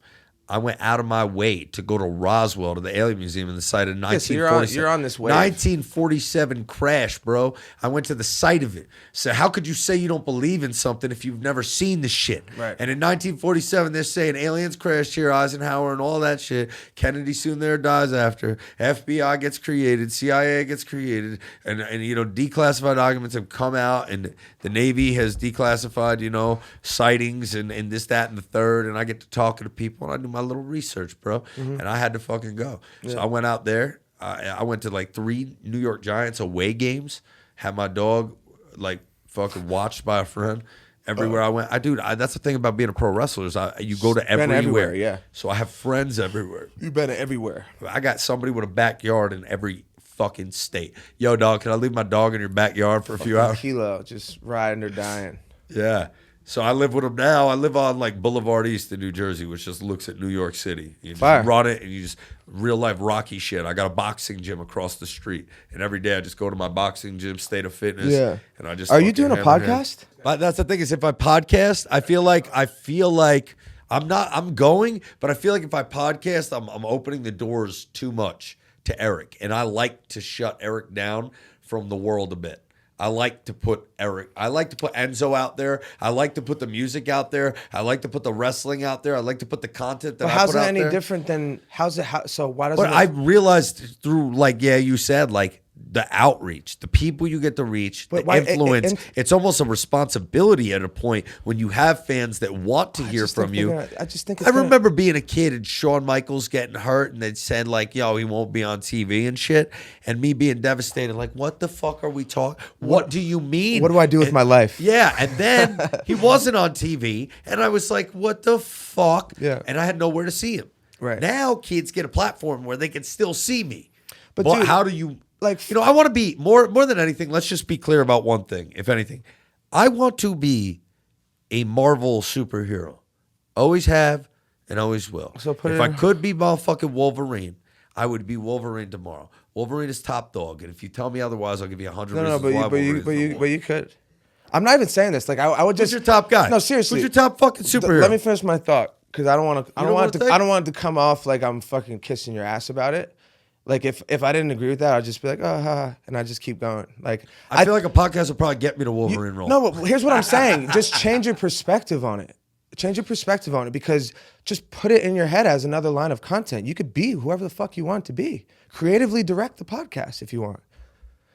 I went out of my way to go to Roswell, to the Alien Museum, in the site of 1947. So you're on this wave. 1947 crash, bro. I went to the site of it. So how could you say you don't believe in something if you've never seen the shit? Right. And in 1947, they're saying aliens crashed here, Eisenhower and all that shit. Kennedy soon there dies after. FBI gets created. CIA gets created. And you know, declassified documents have come out, and the Navy has declassified, you know, sightings and this, that, and the third. And I get to talking to people, and I do my little research, bro. And I had to fucking go. So I went out there. I went to like 3 New York Giants away games. Had my dog like fucking watched by a friend. Everywhere I went, that's the thing about being a pro wrestler is you go to everywhere. Yeah. So I have friends everywhere. You've been everywhere. I got somebody with a backyard in every fucking state. Yo, dog, can I leave my dog in your backyard for a few hours? Kilo, just riding or dying. Yeah. So I live with him now. I live on like Boulevard East in New Jersey, which just looks at New York City. You just Fire. run it and you just real life Rocky shit. I got a boxing gym across the street, and every day I just go to my boxing gym, State of Fitness. Yeah. And I just Are you fucking doing a hammer hands. podcast? But that's the thing is, if I podcast, I feel like I'm going, but I feel like if I podcast, I'm opening the doors too much to Eric, and I like to shut Eric down from the world a bit. I like to put nZo out there. I like to put the music out there. I like to put the wrestling out there. I like to put the content that I How's put it out any there. different than so why doesn't But I realized through, like, yeah, you said, like, the outreach, the people you get to reach, But the why- influence. It's almost a responsibility at a point when you have fans that want to hear from you. I just think I remember being a kid and Shawn Michaels getting hurt, and they'd said, like, yo, he won't be on TV and shit. And me being devastated, like, what the fuck are we talking? What do you mean? What do I do with my life? Yeah. And then he wasn't on TV, and I was like, what the fuck? Yeah. And I had nowhere to see him. Right. Now kids get a platform where they can still see me. But But dude, how do you, like, you know, I want to be more than anything. Let's just be clear about one thing, if anything. I want to be a Marvel superhero. Always have and always will. So if I could be motherfucking Wolverine, I would be Wolverine tomorrow. Wolverine is top dog, and if you tell me otherwise, I'll give you 100 No, reasons why Wolverine's but number you could. I'm not even saying this. Like I would Who's just. your top guy? No, seriously. Who's your top fucking superhero? Let me finish my thought because I don't want to. I You don't want don't to. wanna I don't want it to come off like I'm fucking kissing your ass about it. Like if I didn't agree with that, I'd just be like, oh, ha, and I'd just keep going. Like I feel like a podcast would probably get me to Wolverine role. No, but here's what I'm saying. Just change your perspective on it. Change your perspective on it because just put it in your head as another line of content. You could be whoever the fuck you want to be. Creatively direct the podcast if you want.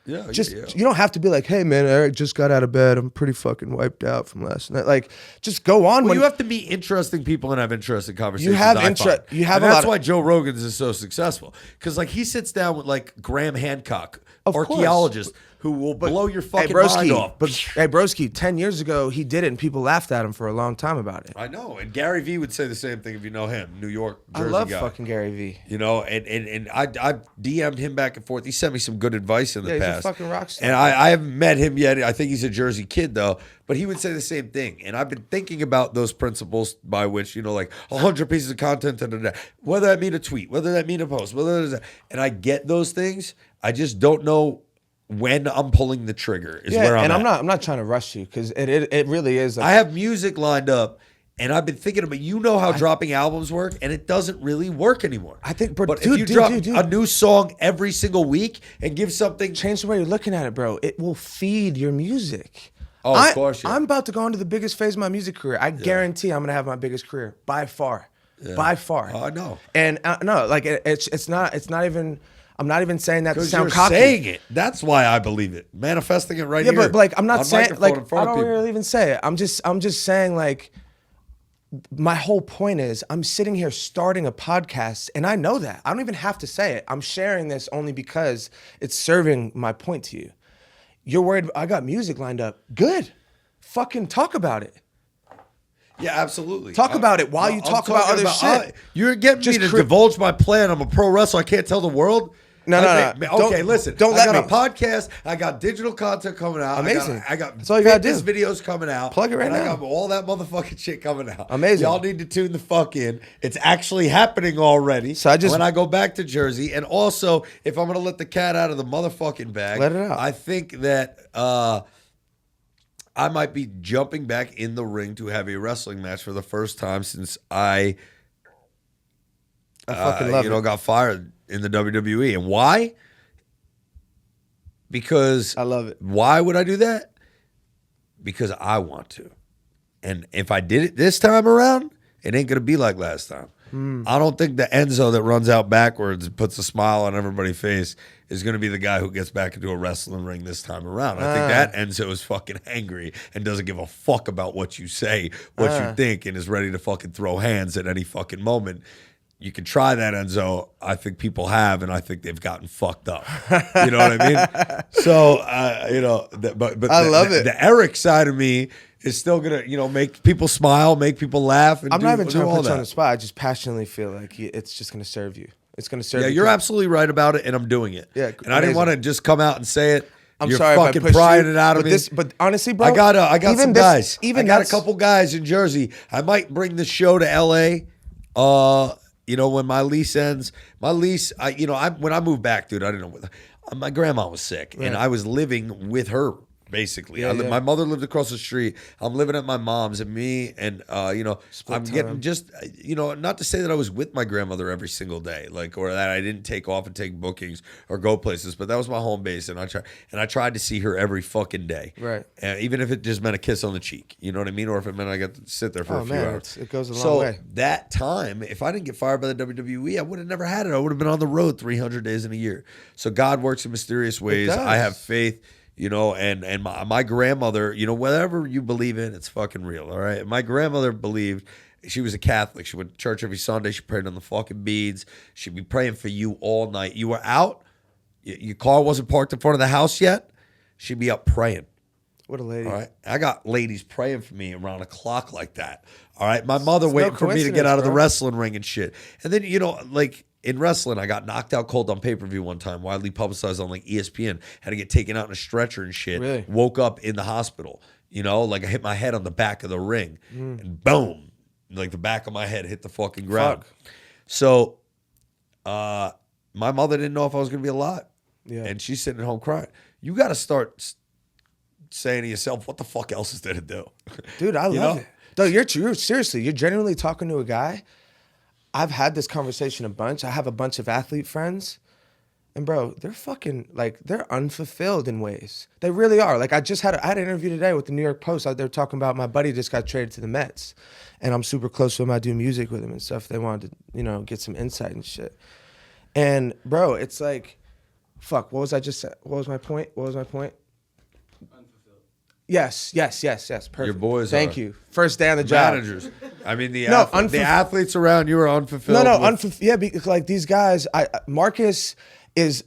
Yeah, Just yeah. you don't have to be like, hey man, Eric just got out of bed. I'm pretty fucking wiped out from last night. Like, just go on. Well, you have to meet interesting people and have interesting conversations. You have I interest. find. You have and a that's lot. why Joe Rogan's is so successful because like he sits down with like Graham Hancock, Of course. archaeologist, who will blow your fucking mind off. But hey, broski, 10 years ago he did it, and people laughed at him for a long time about it. I know, and Gary Vee would say the same thing if you know him, New York, Jersey I love guy. fucking Gary Vee. You know, and I DM'd him back and forth. He sent me some good advice in the Yeah, he's podcast. a fucking rock star. And I haven't met him yet. I think he's a Jersey kid though, but he would say the same thing. And I've been thinking about those principles by which, like 100 pieces of content, whether that mean a tweet, whether that mean a post, and I get those things. I just don't know when I'm pulling the trigger is where I'm at. I'm not trying to rush you because it really is. Like, I have music lined up. And I've been thinking about, how dropping albums work, and it doesn't really work anymore. I think, but if you drop a new song every single week and give something, change the way you're looking at it, bro. It will feed your music. Oh, of course. Yeah. I'm about to go into the biggest phase of my music career. I guarantee I'm gonna have my biggest career by far, by far. Oh, I know. And no, like it's not even. I'm not even saying that to sound cocky. You're saying it. That's why I believe it. Manifesting it right here. Yeah, but like I'm not saying like I don't really even say it. I'm just saying like. My whole point is I'm sitting here starting a podcast and I know that. I don't even have to say it. I'm sharing this only because it's serving my point to you. You're worried I got music lined up. Good. Fucking talk about it. Yeah, absolutely. Talk about it while you talk about other shit. You're getting me to divulge my plan. I'm a pro wrestler. I can't tell the world. No. Okay, listen. Don't let me. I got a podcast. I got digital content coming out. Amazing. I got That's all you gotta do. videos coming out. Plug it right now. I got all that motherfucking shit coming out. Amazing. Y'all need to tune the fuck in. It's actually happening already. So when I go back to Jersey, and also if I'm gonna let the cat out of the motherfucking bag, let it out. I think that I might be jumping back in the ring to have a wrestling match for the first time since I fucking love it. Got fired in the WWE. And why? Because I love it. Why would I do that? Because I want to. And if I did it this time around, it ain't going to be like last time. I don't think the nZo that runs out backwards and puts a smile on everybody's face is going to be the guy who gets back into a wrestling ring this time around. I think that nZo is fucking angry and doesn't give a fuck about what you say, what you think, and is ready to fucking throw hands at any fucking moment. You can try that, nZo. I think people have, and I think they've gotten fucked up. You know what I mean? So, but I love it. The Eric side of me is still gonna, make people smile, make people laugh. And I'm not even trying to put you on that. the spot. I just passionately feel like it's just gonna serve you. It's gonna serve. Yeah, you're absolutely right about it, and I'm doing it. Yeah, and I didn't want to just come out and say it. I'm You're sorry fucking if I pushed prying you, it out of me. But honestly, bro, I got some guys. I got a that's couple guys in Jersey. I might bring the show to LA. When my lease ends, when I moved back, dude, I didn't know. My grandma was sick, and I was living with her. Basically, my mother lived across the street. I'm living at my mom's, and me, and I'm getting just, not to say that I was with my grandmother every single day, or that I didn't take off and take bookings or go places, but that was my home base, and I tried to see her every fucking day, right? Even if it just meant a kiss on the cheek, you know what I mean, or if it meant I got to sit there for a few hours. It goes a long way. So that time, if I didn't get fired by the WWE, I would have never had it. I would have been on the road 300 days in a year. So God works in mysterious ways. I have faith. And my grandmother, whatever you believe in, it's fucking real, all right? My grandmother believed, she was a Catholic. She went to church every Sunday. She prayed on the fucking beads. She'd be praying for you all night. You were out. Your car wasn't parked in front of the house yet. She'd be up praying. What a lady. All right? I got ladies praying for me around a clock like that, all right? My mother waiting for me to get out of the wrestling ring and shit. And then, in wrestling, I got knocked out cold on pay-per-view one time, widely publicized on ESPN. Had to get taken out in a stretcher and shit. Really? Woke up in the hospital. I hit my head on the back of the ring. And boom. The back of my head hit the fucking ground. So my mother didn't know if I was going to be alive. Yeah. And she's sitting at home crying. You got to start saying to yourself, what the fuck else is there to do? Dude, I love it. No, you're seriously, you're genuinely talking to a guy. I've had this conversation a bunch. I have a bunch of athlete friends. And bro, they're fucking, they're unfulfilled in ways. They really are. I had an interview today with the New York Post. They're talking about my buddy just got traded to the Mets. And I'm super close to him. I do music with him and stuff. They wanted to, get some insight and shit. And bro, it's fuck, what was my point? Yes. Perfect. Your boys Thank you. First day on the job. Managers. I mean, the athletes around you are unfulfilled. Because these guys, Marcus is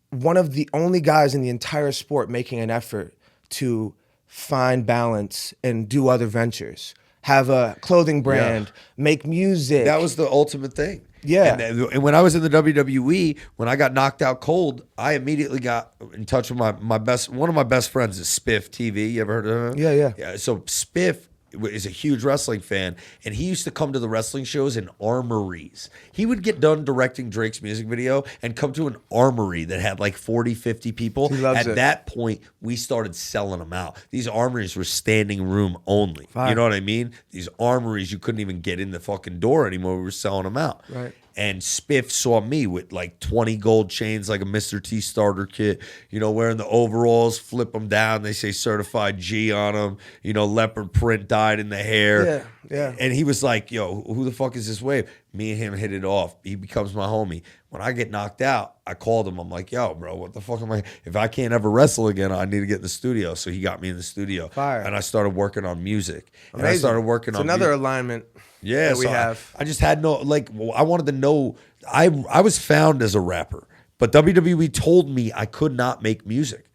one of the only guys in the entire sport making an effort to find balance and do other ventures. Have a clothing brand, make music. That was the ultimate thing. Yeah. And when I was in the WWE, when I got knocked out cold, I immediately got in touch with one of my best friends is Spiff TV. You ever heard of him? Yeah. So Spiff is a huge wrestling fan, and he used to come to the wrestling shows in armories. He would get done directing Drake's music video and come to an armory that had like 40, 50 people. He loves it. That point, we started selling them out. These armories were standing room only. Fire. You know what I mean? These armories, you couldn't even get in the fucking door anymore. We were selling them out. Right. And Spiff saw me with like 20 gold chains, like a Mr. T starter kit, wearing the overalls, flip them down. They say certified G on them, leopard print dyed in the hair. Yeah. And he was like, yo, who the fuck is this wave? Me and him hit it off. He becomes my homie. When I get knocked out, I called him. I'm like, yo, bro, what the fuck am I? If I can't ever wrestle again, I need to get in the studio. So he got me in the studio. Fire. And I started working on music. Amazing. And I started working on another alignment. Yeah, that we have. I just had I wanted to know. I was found as a rapper, but WWE told me I could not make music.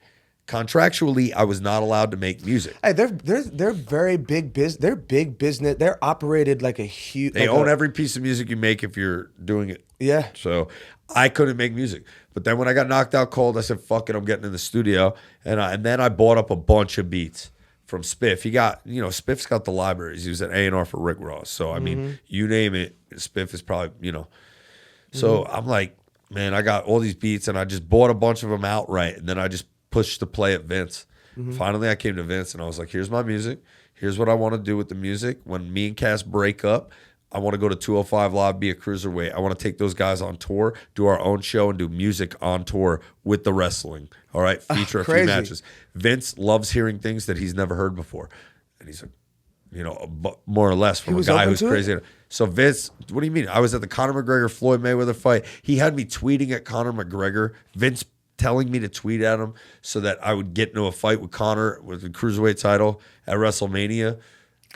Contractually, I was not allowed to make music. Hey, they're very big business. They're big business. They're operated like a huge. They own every piece of music you make if you're doing it. Yeah. So I couldn't make music. But then when I got knocked out cold, I said, "Fuck it, I'm getting in the studio." And then I bought up a bunch of beats from Spiff. He got, Spiff's got the libraries. He was at A&R for Rick Ross. So, I mean, you name it, Spiff is probably, So I'm like, man, I got all these beats and I just bought a bunch of them outright. And then I just pushed the play at Vince. Finally, I came to Vince and I was like, here's my music. Here's what I want to do with the music. When me and Cass break up, I want to go to 205 Live, be a cruiserweight. I want to take those guys on tour, do our own show, and do music on tour with the wrestling. All right, feature a few matches. Vince loves hearing things that he's never heard before, and he's more or less from a guy who's crazy. So Vince, what do you mean? I was at the Conor McGregor Floyd Mayweather fight. He had me tweeting at Conor McGregor. Vince telling me to tweet at him so that I would get into a fight with Conor with the cruiserweight title at WrestleMania.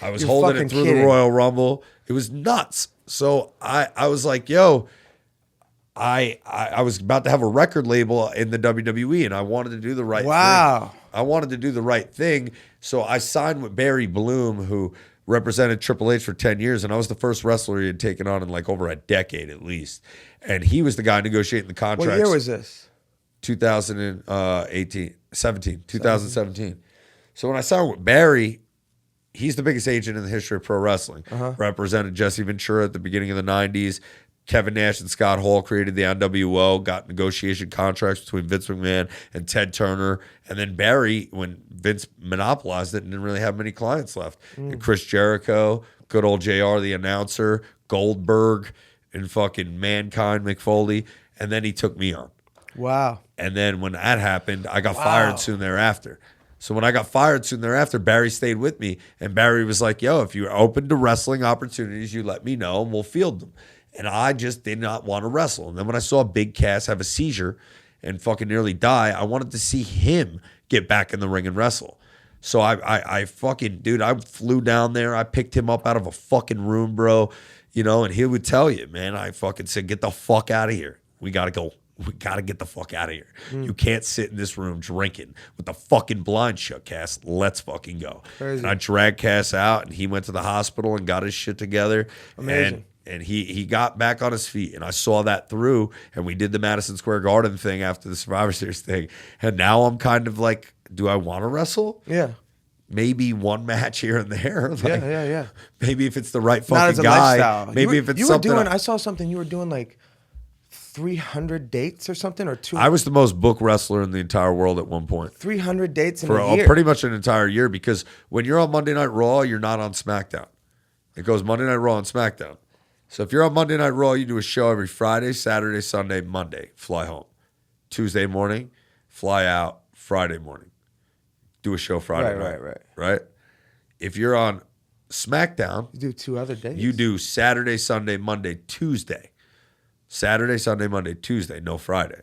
I was holding it through the Royal Rumble. It was nuts. So I was like, yo, I was about to have a record label in the WWE and I wanted to do the right thing. I wanted to do the right thing. So I signed with Barry Bloom, who represented Triple H for 10 years. And I was the first wrestler he had taken on in like over a decade at least. And he was the guy negotiating the contracts. What year was this? 2017. So when I signed with Barry, he's the biggest agent in the history of pro wrestling. Represented Jesse Ventura at the beginning of the 90s. Kevin Nash and Scott Hall created the NWO, got negotiation contracts between Vince McMahon and Ted Turner. And then Barry, when Vince monopolized it, didn't really have many clients left. And Chris Jericho, good old JR, the announcer, Goldberg, and fucking Mankind, McFoley. And then he took me on. Wow. And then when that happened, I got fired soon thereafter. So when I got fired soon thereafter, Barry stayed with me. And Barry was like, yo, if you're open to wrestling opportunities, you let me know and we'll field them. And I just did not want to wrestle. And then when I saw Big Cass have a seizure and fucking nearly die, I wanted to see him get back in the ring and wrestle. So I fucking, dude, I flew down there. I picked him up out of a fucking room, bro. And he would tell you, man, I fucking said, get the fuck out of here. We got to go. We got to get the fuck out of here. You can't sit in this room drinking with the fucking blind shut, Cass. Let's fucking go. Crazy. And I dragged Cass out, and he went to the hospital and got his shit together. Amazing. And he got back on his feet, and I saw that through, and we did the Madison Square Garden thing after the Survivor Series thing. And now I'm kind of like, do I want to wrestle? Yeah. Maybe one match here and there. Like, yeah. Maybe if it's the right fucking Not as a guy. lifestyle. Maybe if it's something. I saw something you were doing like 300 dates or something, or 200. I was the most booked wrestler in the entire world at one point. 300 dates in for a year. Pretty much an entire year, because when you're on Monday Night Raw, you're not on SmackDown. It goes Monday Night Raw and SmackDown. So if you're on Monday Night Raw, you do a show every Friday, Saturday, Sunday, Monday, fly home. Tuesday morning, fly out, Friday morning. Do a show Friday night. Right? If you're on SmackDown, you do 2 other days. You do Saturday, Sunday, Monday, Tuesday. Saturday, Sunday, Monday, Tuesday, no Friday.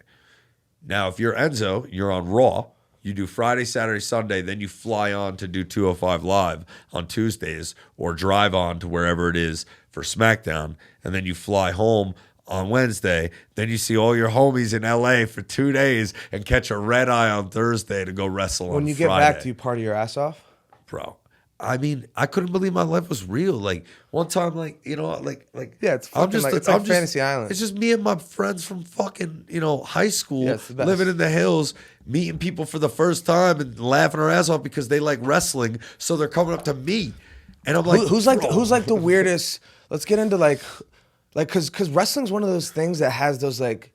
Now, if you're nZo, you're on Raw. You do Friday, Saturday, Sunday, then you fly on to do 205 Live on Tuesdays or drive on to wherever it is for SmackDown, and then you fly home on Wednesday. Then you see all your homies in LA for 2 days and catch a red eye on Thursday to go wrestle on Friday. When you get back, do you party your ass off? Bro, I mean, I couldn't believe my life was real. Like one time, like Yeah, it's fucking it's like Fantasy Island. It's just me and my friends from fucking high school, Yeah, it's the best. living in the hills, meeting people for the first time and laughing our ass off because they like wrestling, so they're coming up to me, and I'm like, who's like the weirdest? Let's get into like because wrestling's one of those things that has those like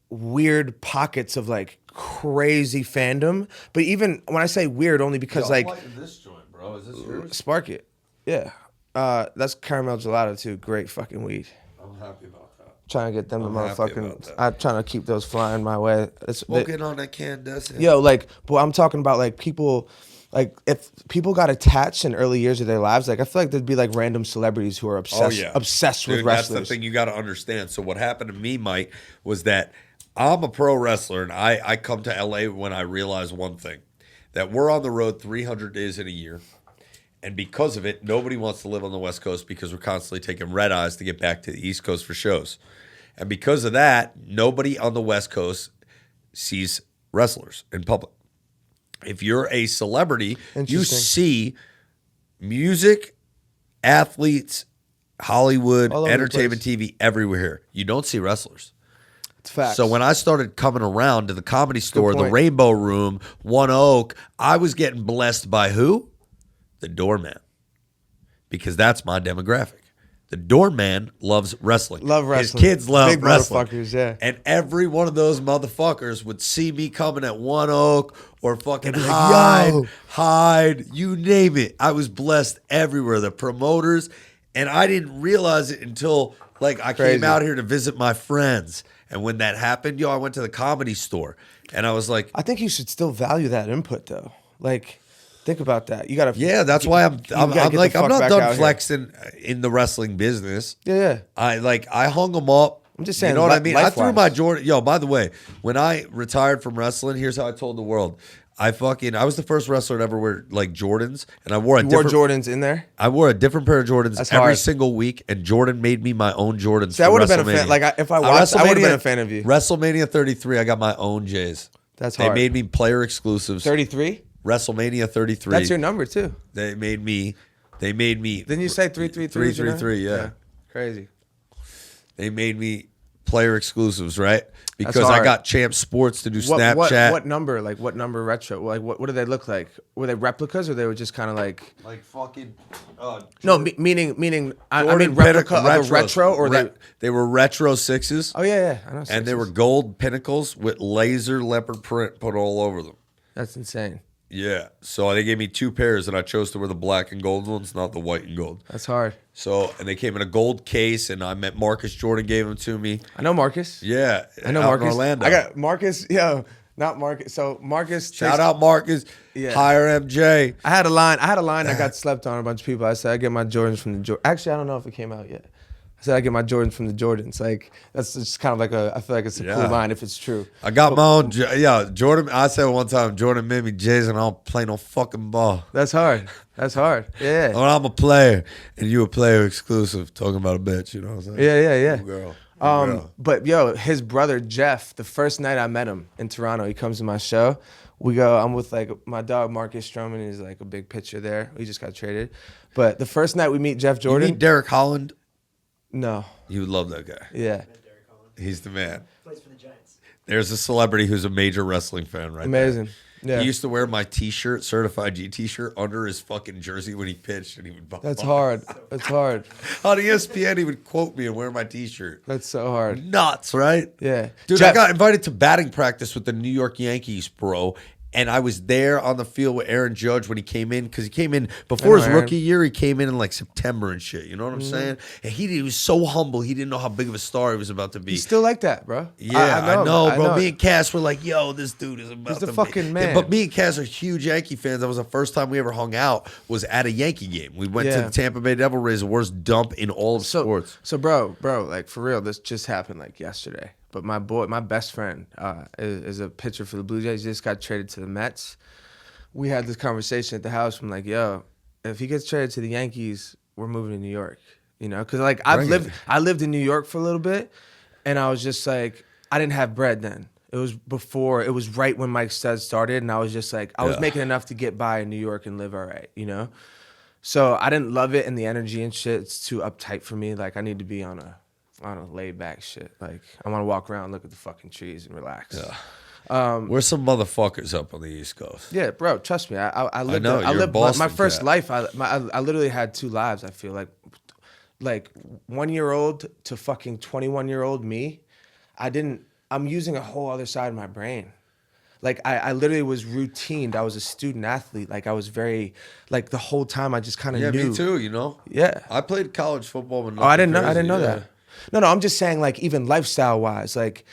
weird pockets of like crazy fandom. But even when I say weird, only because like this joint, bro. Is this yours? Spark It, yeah. That's caramel gelato too. Great fucking weed. I'm happy about that. Trying to get them I'm to happy about motherfucking. that. I'm trying to keep those flying my way. Smoking on that candescent. Yo, like, but I'm talking about like people. Like if people got attached in early years of their lives, like I feel like there'd be like random celebrities who are obsessed with wrestlers. That's the thing you got to understand. So what happened to me, Mike, was that I'm a pro wrestler, and I come to LA when I realize one thing, that we're on the road 300 days in a year. And because of it, nobody wants to live on the West Coast because we're constantly taking red eyes to get back to the East Coast for shows. And because of that, nobody on the West Coast sees wrestlers in public. If you're a celebrity, you see music, athletes, Hollywood, entertainment, TV everywhere here. You don't see wrestlers. It's facts. So when I started coming around to the Comedy Store, the Rainbow Room, One Oak, I was getting blessed by who? The doorman. Because that's my demographic. The doorman loves wrestling. Love wrestling. His kids love Big wrestling. Motherfuckers, yeah. And every one of those motherfuckers would see me coming at One Oak or fucking like, Hyde, you name it. I was blessed everywhere. The promoters, and I didn't realize it until like I came out here to visit my friends. And when that happened, I went to the Comedy Store, and I was like, I think you should still value that input though. Like, think about that. You gotta. Yeah, that's why I'm like I'm not done flexing in the wrestling business. Yeah. I hung them up. I'm just saying. You know what I mean? I threw my Jordan. Yo, by the way, when I retired from wrestling, here's how I told the world. I was the first wrestler to ever wear like Jordans, and I wore Jordans in there. I wore a different pair of Jordans every single week, and Jordan made me my own Jordans. See, I would have been a fan. Like if I watched, I would have been a fan of you. WrestleMania 33, I got my own J's. That's hard. They made me player exclusives. 33. WrestleMania 33. That's your number too. They made me. Didn't you say 333? 333, yeah. Crazy. They made me player exclusives, right? Because I got Champ Sports to do Snapchat. What number? Like what number retro? Like what did they look like? Were they replicas or they were just kind of like fucking? No, meaning I mean replica of a retro or they were retro sixes. Oh yeah. I know. And they were gold pinnacles with laser leopard print put all over them. That's insane. Yeah. So they gave me two pairs, and I chose to wear the black and gold ones, not the white and gold. That's hard. So, and they came in a gold case, and I met Marcus Jordan, gave them to me. I know Marcus. Yeah. I know Marcus. In Orlando. I got Marcus. Yo, not Marcus. So Marcus. Shout out Marcus. Yeah. Hire MJ. I had a line that got slept on a bunch of people. I said I get my Jordans from the Jordans. Actually, I don't know if it came out yet. I said I get my Jordans from the Jordans. Like that's just kind of like I feel like it's a cool line if it's true. I got my own. Jordan. I said one time, Jordan made me Jason. I don't play no fucking ball. That's hard. Yeah. Well, I'm a player, and you a player exclusive. Talking about a bitch, you know what I'm saying? Yeah. Girl. But yo, his brother Jeff. The first night I met him in Toronto, he comes to my show. We go. I'm with like my dog Marcus Stroman. He's like a big pitcher there. We just got traded. But the first night we meet Jeff Jordan. You meet Derek Holland? No. You would love that guy. Yeah. He's the man. Plays for the Giants. There's a celebrity who's a major wrestling fan right Amazing. there. Yeah. He used to wear my T-shirt, Certified G T-shirt, under his fucking jersey when he pitched, and he would bump. That's hard. That's hard. On ESPN, he would quote me and wear my T-shirt. That's so hard. Nuts, right? Yeah. Dude, I got invited to batting practice with the New York Yankees, bro. And I was there on the field with Aaron Judge when he came in, because he came in before his rookie year. He came in like September and shit. You know what I'm saying? And he was so humble. He didn't know how big of a star he was about to be. He's still like that, bro. Yeah, I know, bro. Me and Cass were like, yo, this dude is about He's to the fucking man. But me and Cass are huge Yankee fans. That was the first time we ever hung out, was at a Yankee game. We went to the Tampa Bay Devil Rays, the worst dump in all of sports. So, bro, like for real, this just happened like yesterday. But my best friend is a pitcher for the Blue Jays. He just got traded to the Mets. We had this conversation at the house. I'm like, yo, if he gets traded to the Yankees, we're moving to New York. You know, because like I lived in New York for a little bit, and I was just like, I didn't have bread then. It was before. It was right when Mike Stud started, and I was just like, I was making enough to get by in New York and live all right, you know. So I didn't love it, and the energy and shit. It's too uptight for me. Like I need to be on a laid back shit. Like I want to walk around, look at the fucking trees, and relax. Yeah. We're some motherfuckers up on the East Coast. Yeah, bro. Trust me. I lived. I know. I You're lived Boston my first cat. life. I literally had 2 lives. I feel like 1-year-old to fucking 21-year-old me. I'm using a whole other side of my brain. Like I literally was routined. I was a student athlete. Like I was very, like the whole time I just kind of knew. Yeah, me too. You know. Yeah. I played college football. But I didn't know that. No, I'm just saying like even lifestyle wise, like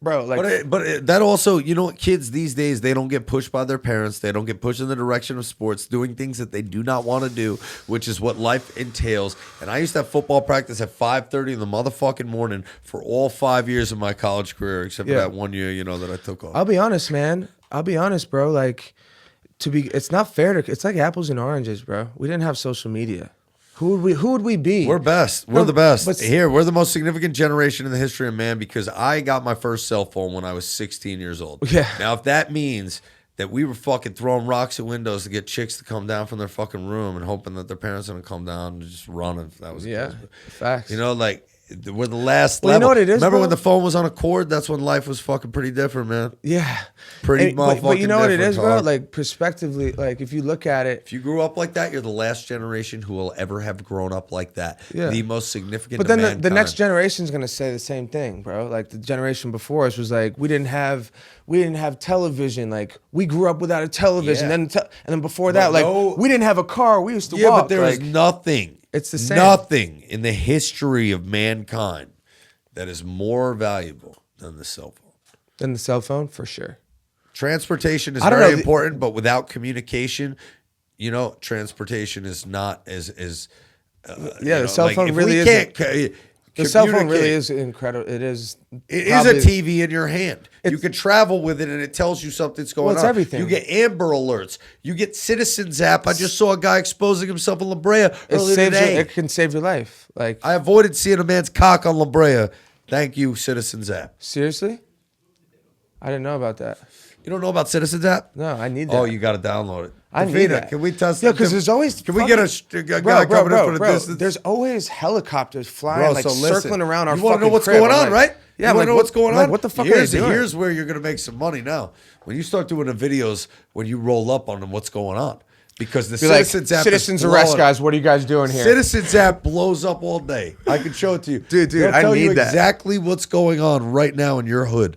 bro, like. But that also, you know what, kids these days, they don't get pushed by their parents. They don't get pushed in the direction of sports, doing things that they do not want to do, which is what life entails. And I used to have football practice at 5:30 in the motherfucking morning for all 5 years of my college career, except for that 1 year, you know, that I took off. I'll be honest, man. I'll be honest, bro. Like, it's not fair to. It's like apples and oranges, bro. We didn't have social media. Who would we be? We're best. We're the best. Here, we're the most significant generation in the history of man because I got my first cell phone when I was 16 years old. Yeah. Now, if that means that we were fucking throwing rocks at windows to get chicks to come down from their fucking room and hoping that their parents are going to come down and just run if that was the case. Facts. You know, like, we're the last Well, level. you know what it is, Remember bro? when the phone was on a cord? That's when life was fucking pretty different, man. Yeah. Pretty motherfucking But you know what it different, is, bro? dog. Like, prospectively, like, if you look at it. If you grew up like that, you're the last generation who will ever have grown up like that. Yeah. The most significant But then to the next mankind. generation is gonna say the same thing, bro. Like the generation before us was like, we didn't have television. Like we grew up without a television. Yeah. And then before that, But like we didn't have a car. We used to Yeah, walk. but there is nothing. It's the same. Nothing in the history of mankind that is more valuable than the cell phone. Than the cell phone, for sure. Transportation is I don't very know, important, but without communication, you know, transportation is not as The cell phone if really we is. can't The cell phone really communicate- is incredible. It is. It is a TV in your hand. You can travel with it, and it tells you something's going on. it's everything. You get Amber Alerts. You get Citizens app. I just saw a guy exposing himself in La Brea earlier today. It can save your life. Like I avoided seeing a man's cock on La Brea. Thank you, Citizens app. seriously, I didn't know about that. You don't know about Citizens app? No, I need that. Oh, you got to download it. I need Davina, that. Can we test? Yeah, because there's always. Can we get a guy coming in from the distance? There's always helicopters flying, Bro, like so listen, circling around our you fucking want to know what's crib. going I'm on, like, right? Yeah, you I'm want to like, know what's going on? What the fuck are they doing? Here's where you're going to make some money now. When you start doing the videos, when you roll up on them, what's going on? Because the Citizens app, Citizens Arrest, guys. What are you guys doing here? Citizens app blows up all day. I can show it to you, Dude, They'll I tell you need that. exactly what's going on right now in your hood.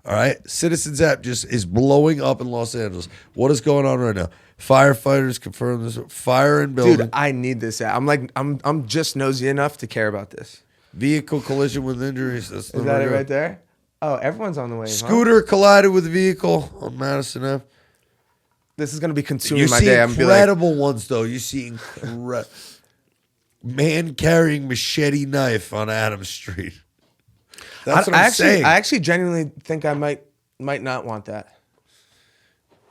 All right, Citizens app just is blowing up in Los Angeles. What is going on right now? Firefighters confirm this. Fire in building. Dude, I need this app. I'm just nosy enough to care about this. Vehicle collision with injuries. That's Is that it right there? Oh, everyone's on the way. Scooter collided with vehicle on Madison Ave. This is gonna be consuming You my see day. I'm gonna be like, incredible ones though. You see incredible man carrying machete knife on Adams Street. That's what I'm saying. I actually genuinely think I might not want that.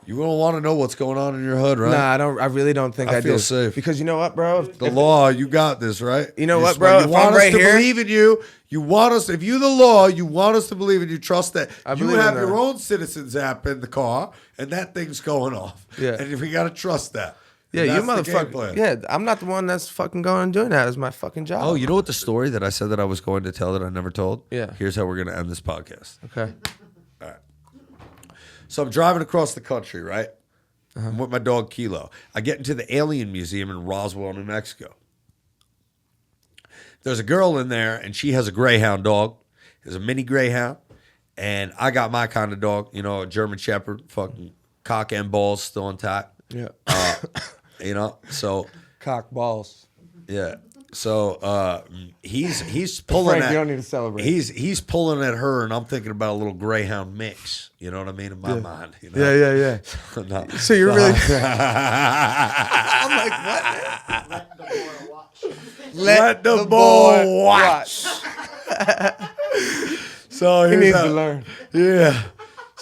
You don't want to know what's going on in your hood, right? Nah, I don't. I really don't think I feel do. safe. Because you know what, bro? The law, you got this, right? You know what, bro? You If want I'm us right to here- believe in you. You want us, if you the law, you want us to believe in you. Trust that I you believe have in your that. own Citizens app in the car, and that thing's going off. Yeah. And we got to trust that. Yeah, And you that's the game motherfucker. plan. Yeah, I'm not the one that's fucking going and doing that. It's my fucking job. Oh, you know what the story that I said that I was going to tell that I never told? Yeah. Here's how we're going to end this podcast. Okay. So I'm driving across the country, right? Uh-huh. I'm with my dog Kilo. I get into the Alien Museum in Roswell, New Mexico. There's a girl in there, and she has a greyhound dog. There's a mini greyhound, and I got my kind of dog, you know, a German Shepherd, fucking cock and balls still intact. Yeah. You know, so Cock balls. yeah. So he's pulling Frank, at, you don't need to celebrate. He's pulling at her, and I'm thinking about a little greyhound mix. You know what I mean in my mind. You know? Yeah. No. So you're really. I'm like, what? Let the boy watch. So He here's needs how- to learn. Yeah.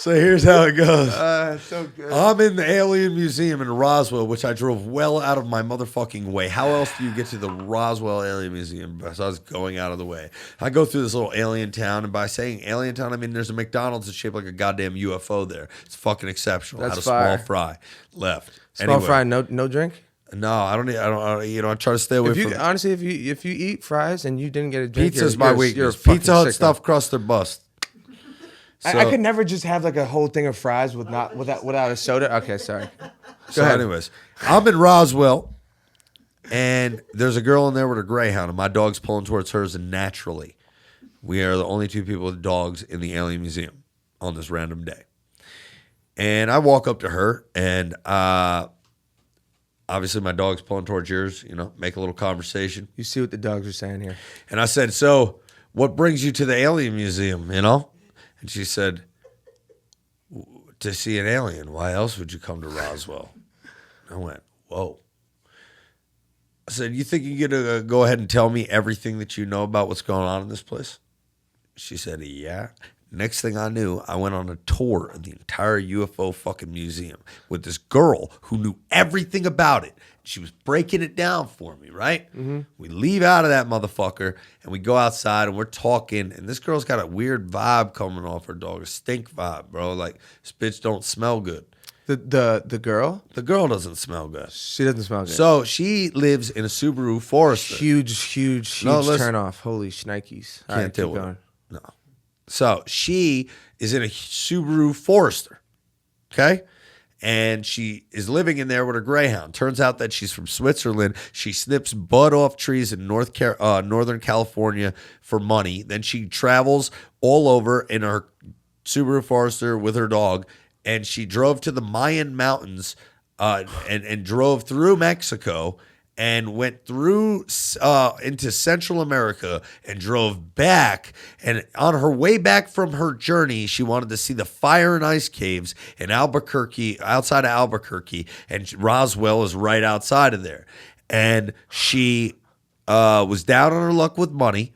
So here's how it goes. So good. I'm in the Alien Museum in Roswell, which I drove well out of my motherfucking way. How else do you get to the Roswell Alien Museum? So I was going out of the way. I go through this little alien town, and by saying alien town, I mean there's a McDonald's that's shaped like a goddamn UFO there. It's fucking exceptional. That's Had a fire. small fry left. Small Anyway, fry, no drink. No, I don't. I try to stay away from. Honestly, if you eat fries and you didn't get a drink, Pizza's my weakness. Pizza Hut stuffed crust or bust. So, I could never just have like a whole thing of fries without a soda. Okay, sorry. So, anyways, I'm in Roswell, and there's a girl in there with a greyhound, and my dog's pulling towards hers. And naturally, we are the only two people with dogs in the Alien Museum on this random day. And I walk up to her, and obviously my dog's pulling towards yours. Make a little conversation. You see what the dogs are saying here. And I said, "So, what brings you to the Alien Museum?" And she said, "To see an alien. Why else would you come to Roswell?" I went, "Whoa." I said, "You think you're going to go ahead and tell me everything that you know about what's going on in this place?" She said, "Yeah." Next thing I knew, I went on a tour of the entire UFO fucking museum with this girl who knew everything about it. She was breaking it down for me, right? Mm-hmm. We leave out of that motherfucker, and we go outside, and we're talking, and this girl's got a weird vibe coming off her dog, a stink vibe, bro. Like, this bitch don't smell good. The girl? The girl doesn't smell good. She doesn't smell good. So she lives in a Subaru Forester. Huge turn off. Holy shnikes. Can't deal with it. No. So she is in a Subaru Forester, okay? And she is living in there with her greyhound. Turns out that she's from Switzerland. She snips bud off trees in Northern California for money. Then she travels all over in her Subaru Forester with her dog, and she drove to the Mayan Mountains and drove through Mexico and went through into Central America and drove back. And on her way back from her journey, she wanted to see the Fire and Ice Caves in Albuquerque, outside of Albuquerque, and Roswell is right outside of there. And she was down on her luck with money,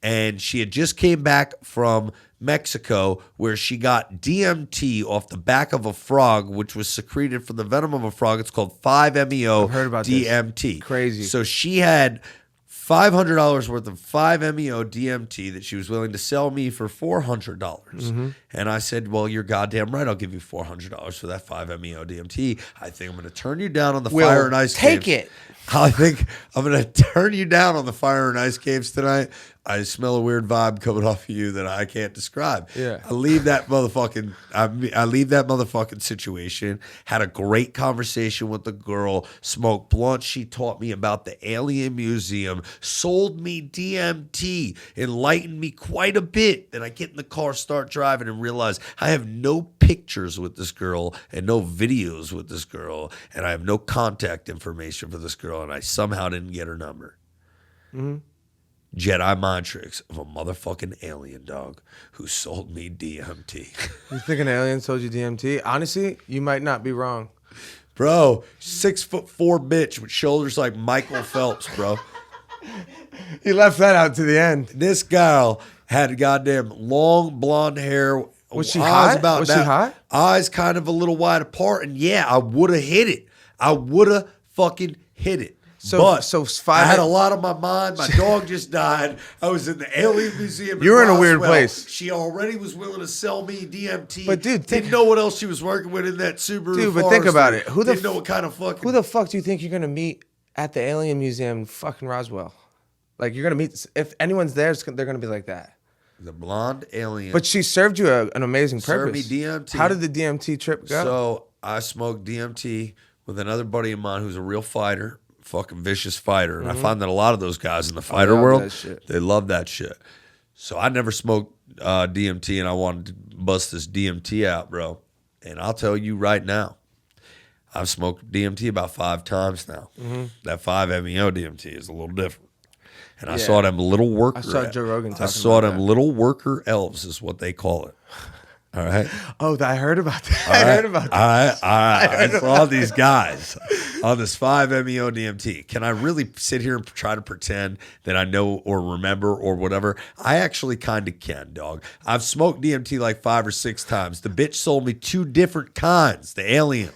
and she had just came back from Mexico, where she got DMT off the back of a frog, which was secreted from the venom of a frog. It's called 5-MeO I've heard about DMT. This. Crazy. So she had $500 worth of 5-MeO DMT that she was willing to sell me for $400. Mm-hmm. And I said, "Well, you're goddamn right. I'll give you $400 for that 5-MeO DMT. I think I'm going to turn you down on the Fire and Ice Caves. Take it. I think I'm going to turn you down on the Fire and Ice Caves tonight. I smell a weird vibe coming off of you that I can't describe." Yeah. I leave that motherfucking situation. Had a great conversation with the girl. Smoked blunt. She taught me about the Alien Museum. Sold me DMT. Enlightened me quite a bit. Then I get in the car, start driving, and realize I have no pictures with this girl and no videos with this girl, and I have no contact information for this girl, and I somehow didn't get her number. Mm-hmm. Jedi mind tricks of a motherfucking alien dog who sold me DMT. You think an alien sold you DMT? Honestly, you might not be wrong. Bro, 6'4" bitch with shoulders like Michael Phelps, bro. He left that out to the end. This girl had goddamn long blonde hair. Was she hot? About was that, she hot? Eyes kind of a little wide apart. And yeah, I would have hit it. I would have fucking hit it. But I had a lot on my mind. My dog just died. I was in the Alien Museum. You were in a weird place. She already was willing to sell me DMT. But dude, didn't know what else she was working with in that Subaru. Dude, but think about it. Didn't know what kind of fucking. Who the fuck do you think you're gonna meet at the Alien Museum in fucking Roswell? Like you're gonna meet. If anyone's there, they're gonna be like that. The blonde alien. But she served you an amazing purpose. Served me DMT. How did the DMT trip go? So I smoked DMT with another buddy of mine who's a real fighter. Fucking vicious fighter. And I find that a lot of those guys in the fighter world, they love that shit. So I never smoked DMT, and I wanted to bust this DMT out, bro. And I'll tell you right now, I've smoked DMT about 5 times now. Mm-hmm. That 5-MeO DMT is a little different. And I saw them little worker. I saw Joe Rogan talking I saw about them that. little worker elves is what they call it. All right. Oh, I heard about that. All right. I heard about that. I saw these guys on this 5-MeO DMT. Can I really sit here and try to pretend that I know or remember or whatever? I actually kind of can, dog. I've smoked DMT like 5 or 6 times. The bitch sold me 2 different kinds. The alien.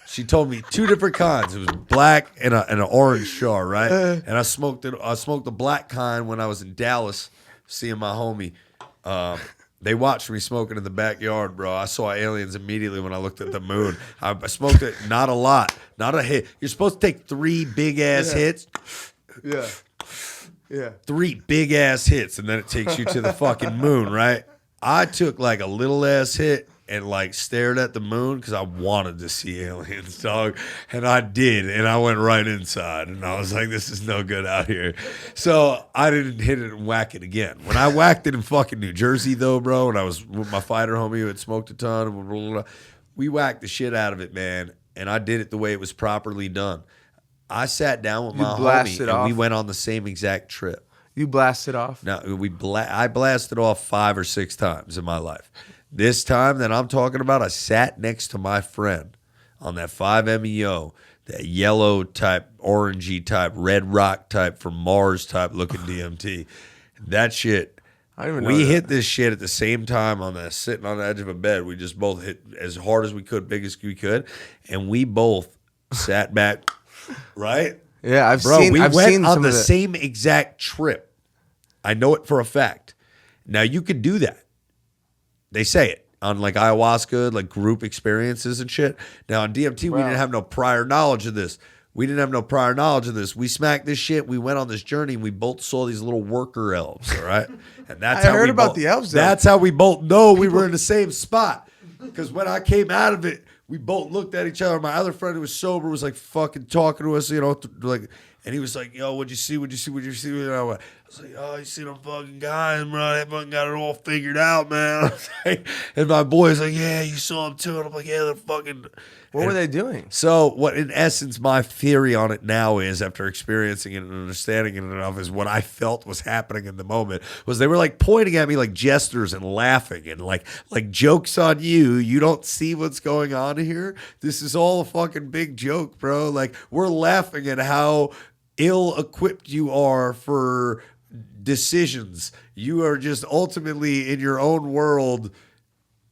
She told me 2 different kinds. It was black and an orange jar, right? And I smoked it. I smoked the black kind when I was in Dallas, seeing my homie. They watched me smoking in the backyard, bro. I saw aliens immediately when I looked at the moon. I smoked it, not a lot, not a hit. You're supposed to take 3 big ass hits. Yeah. 3 big ass hits, and then it takes you to the fucking moon, right? I took like a little ass hit and like stared at the moon because I wanted to see aliens, dog. And I did, and I went right inside, and I was like, this is no good out here. So I didn't hit it and whack it again. When I whacked it in fucking New Jersey, though, bro, and I was with my fighter homie who had smoked a ton, and blah, blah, blah, we whacked the shit out of it, man, and I did it the way it was properly done. I sat down with my homie, and we went on the same exact trip. You blasted off? No, I blasted off 5 or 6 times in my life. This time that I'm talking about, I sat next to my friend on that 5-MeO, that yellow type, orangey type, red rock type from Mars type looking DMT. That shit, I don't even know we that. hit this shit at the same time on that, sitting on the edge of a bed. We just both hit as hard as we could, big as we could, and we both sat back, right? Yeah, I've Bro, seen. we I've went seen on some the of it. same exact trip. I know it for a fact. Now you could do that. They say it on like ayahuasca, like group experiences and shit. Now on DMT, we didn't have no prior knowledge of this. We We smacked this shit. We went on this journey, and we both saw these little worker elves. All right, and that's I how heard we about both, the elves, though. That's how we both know we were in the same spot. Because when I came out of it, we both looked at each other. My other friend who was sober was like fucking talking to us, like, and he was like, "Yo, what'd you see? What'd you see? What'd you see?" And I was like, "Oh, you see them fucking guys, bro? They fucking got it all figured out, man." And my boy's like, "Yeah, you saw them too." And I'm like, "Yeah, they're fucking." What were they doing? So, what in essence, my theory on it now is, after experiencing it and understanding it enough, is what I felt was happening in the moment was they were like pointing at me like jesters and laughing and like jokes on you. You don't see what's going on here. This is all a fucking big joke, bro. Like, we're laughing at how ill-equipped you are for decisions. You are just ultimately in your own world,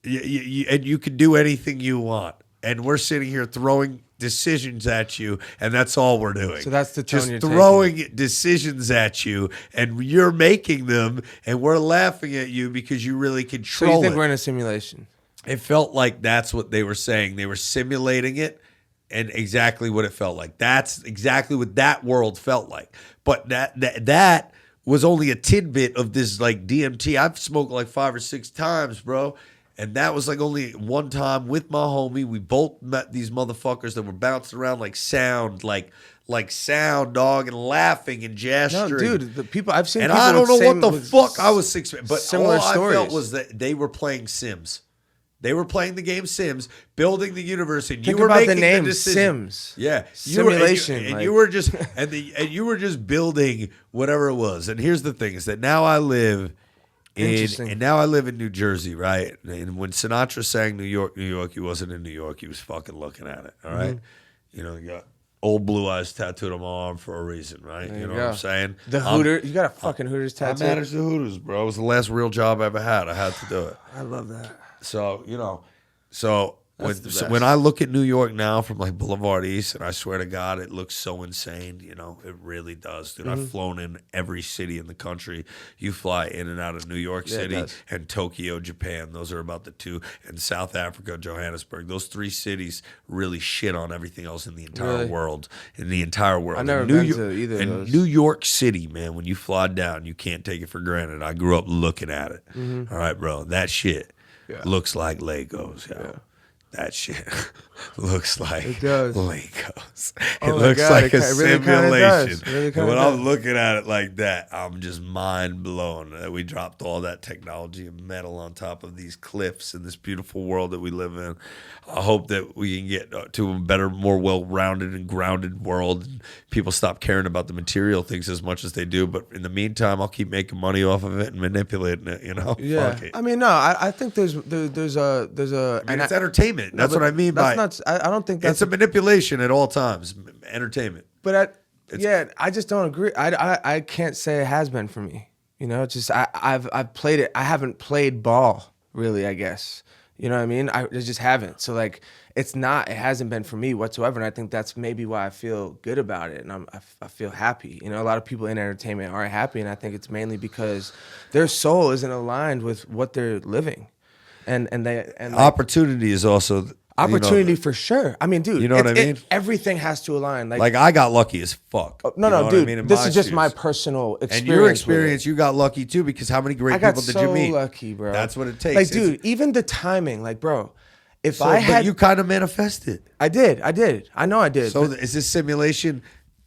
and you can do anything you want. And we're sitting here throwing decisions at you, and that's all we're doing. So that's the tone just you're throwing decisions at you, and you're making them, and we're laughing at you because you really So control you think it. we're in a simulation? It felt like that's what they were saying. They were simulating it, and exactly what it felt like. That's exactly what that world felt like. But that was only a tidbit of this like DMT. I've smoked like 5 or 6 times, bro. And that was like only one time with my homie. We both met these motherfuckers that were bouncing around like sound, dog, and laughing and gesturing. No, dude, the people I've seen. And people I don't know with what the fuck I was expecting, but similar all I felt stories. was that they were playing Sims. They were playing the game Sims, building the universe, and Think you were about making the name decision. Sims. Yeah, Simulation. and you were just and you were just building whatever it was. And here's the thing: is that now I live Interesting. and now I live in New Jersey, right? And when Sinatra sang New York, New York, he wasn't in New York. He was fucking looking at it, all right? You know, you got old blue eyes tattooed on my arm for a reason, right? You know what I'm saying? The Hooter. You got a fucking Hooters I tattoo? managed the Hooters, bro. It was the last real job I ever had. I had to do it. I love that. So, That's the when best. I look at New York now from like Boulevard East, and I swear to God, it looks so insane. It really does, dude. I've flown in every city in the country. You fly in and out of New York Yeah, it City does. and Tokyo, Japan. Those are about the 2. And South Africa, Johannesburg. Those 3 cities really shit on everything else in the entire Really? world. In the entire world. I've never And New been York- to either of and those. New York City, man, when you fly down, you can't take it for granted. I grew up looking at it. All right, bro. That shit looks like Legos, yo. That shit looks like It does. Legos. Oh It my looks God, like it a really kinda does. simulation. It really And kinda when I'm does. looking at it like that, I'm just mind blown that we dropped all that technology and metal on top of these cliffs in this beautiful world that we live in. I hope that we can get to a better, more well-rounded and grounded world. And people stop caring about the material things as much as they do. But in the meantime, I'll keep making money off of it and manipulating it. You know, Yeah, fuck it. I mean, no, I think there's a I mean, it's entertainment. That's what I mean by that's not. I don't think that's it's a manipulation at all times. Entertainment. But I just don't agree. I can't say it has been for me. You know, just I've played it. I haven't played ball really, I guess. You know what I mean? I just haven't. So like, it hasn't been for me whatsoever. And I think that's maybe why I feel good about it. And I feel happy. You know, a lot of people in entertainment aren't happy. And I think it's mainly because their soul isn't aligned with what they're living. And Opportunity is also opportunity for sure. I mean, dude, you know what I mean? Everything has to align. Like I got lucky as fuck. No, dude. This is just my personal experience. And your experience, you got lucky too, because how many great people did you meet? I got so lucky, bro. That's what it takes. Like, dude, even the timing, like, bro, but you kind of manifested. I did. I know I did. So is this simulation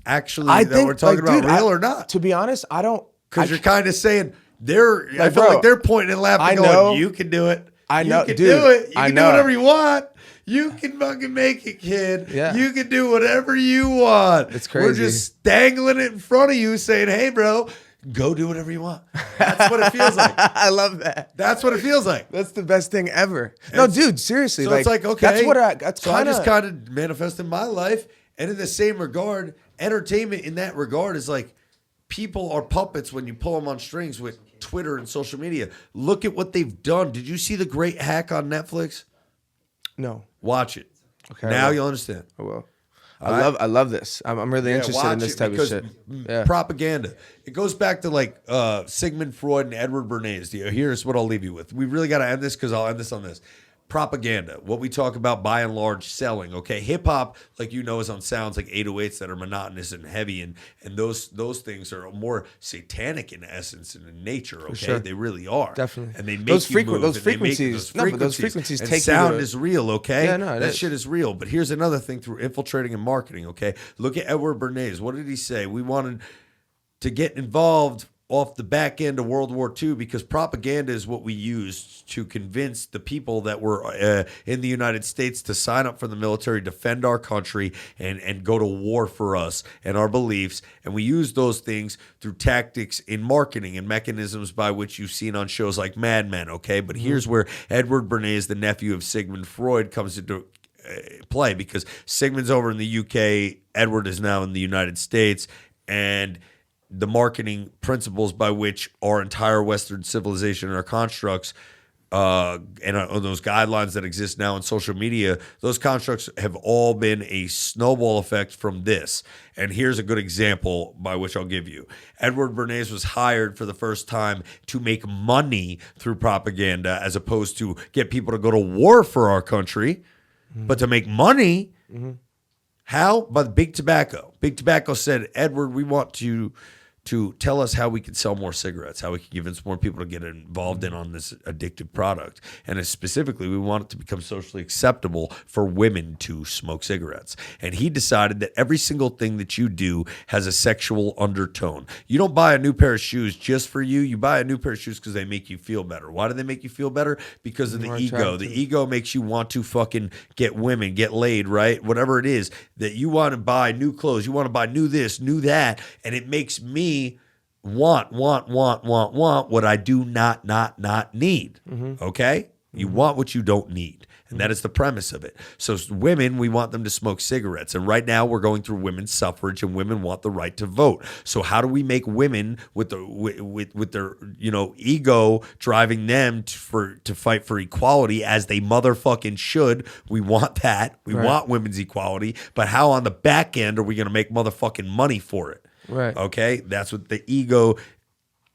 actually that we're talking about real or not? To be honest, I don't. Because you're kind of saying I feel bro, like they're pointing and laughing, going, "You can do it. I know, you can dude, do it. You I can know. do whatever you want. You can fucking make it, kid. Yeah. You can do whatever you want. It's crazy. We're just dangling it in front of you, saying, "Hey, bro, go do whatever you want." That's what it feels like. I love that. That's what it feels like. That's the best thing ever. No, dude, seriously. So it's like, okay, That's I just kind of manifest in my life, and in the same regard, entertainment in that regard is like people are puppets when you pull them on strings with Twitter and social media. Look at what they've done. Did you see the great hack on Netflix? No. Watch it. Okay. Now you'll understand. I will. I love this. I'm really interested in this type of shit. Yeah. Propaganda. It goes back to like Sigmund Freud and Edward Bernays. Here's what I'll leave you with. We really got to end this because I'll end this on this. Propaganda, what we talk about by and large selling, okay? Hip hop, like you know, is on sounds like 808s that are monotonous and heavy, and those things are more satanic in essence and in nature, okay? Sure. They really are. Definitely. And they make those you move. Those frequencies. No, but those frequencies and take sound you to, is real, okay? Yeah, no, that shit is real. But here's another thing through infiltrating and marketing, okay? Look at Edward Bernays. What did he say? We wanted to get involved off the back end of World War II because propaganda is what we used to convince the people that were in the United States to sign up for the military, defend our country, and go to war for us and our beliefs. And we use those things through tactics in marketing and mechanisms by which you've seen on shows like Mad Men, okay? But here's where Edward Bernays, the nephew of Sigmund Freud, comes into play because Sigmund's over in the UK, Edward is now in the United States, and the marketing principles by which our entire Western civilization and our constructs and those guidelines that exist now in social media, those constructs have all been a snowball effect from this. And here's a good example by which I'll give you. Edward Bernays was hired for the first time to make money through propaganda as opposed to get people to go to war for our country, but to make money. How? By the Big Tobacco. Big Tobacco said, Edward, we want to tell us how we can sell more cigarettes, how we can convince more people to get involved in on this addictive product. And specifically, we want it to become socially acceptable for women to smoke cigarettes. And he decided that every single thing that you do has a sexual undertone. You don't buy a new pair of shoes just for you. You buy a new pair of shoes because they make you feel better. Why do they make you feel better? Because of the ego. The ego makes you want to fucking get women, get laid, right? Whatever it is that you want to buy new clothes, you want to buy new this, new that, and it makes me want what I do not need. Okay? You want what you don't need. And that is the premise of it. So women, we want them to smoke cigarettes. And right now we're going through women's suffrage and women want the right to vote. So how do we make women with their ego driving them to fight for equality as they motherfucking should? We want that. We want women's equality. But how on the back end are we going to make motherfucking money for it? Right. Okay? That's what the ego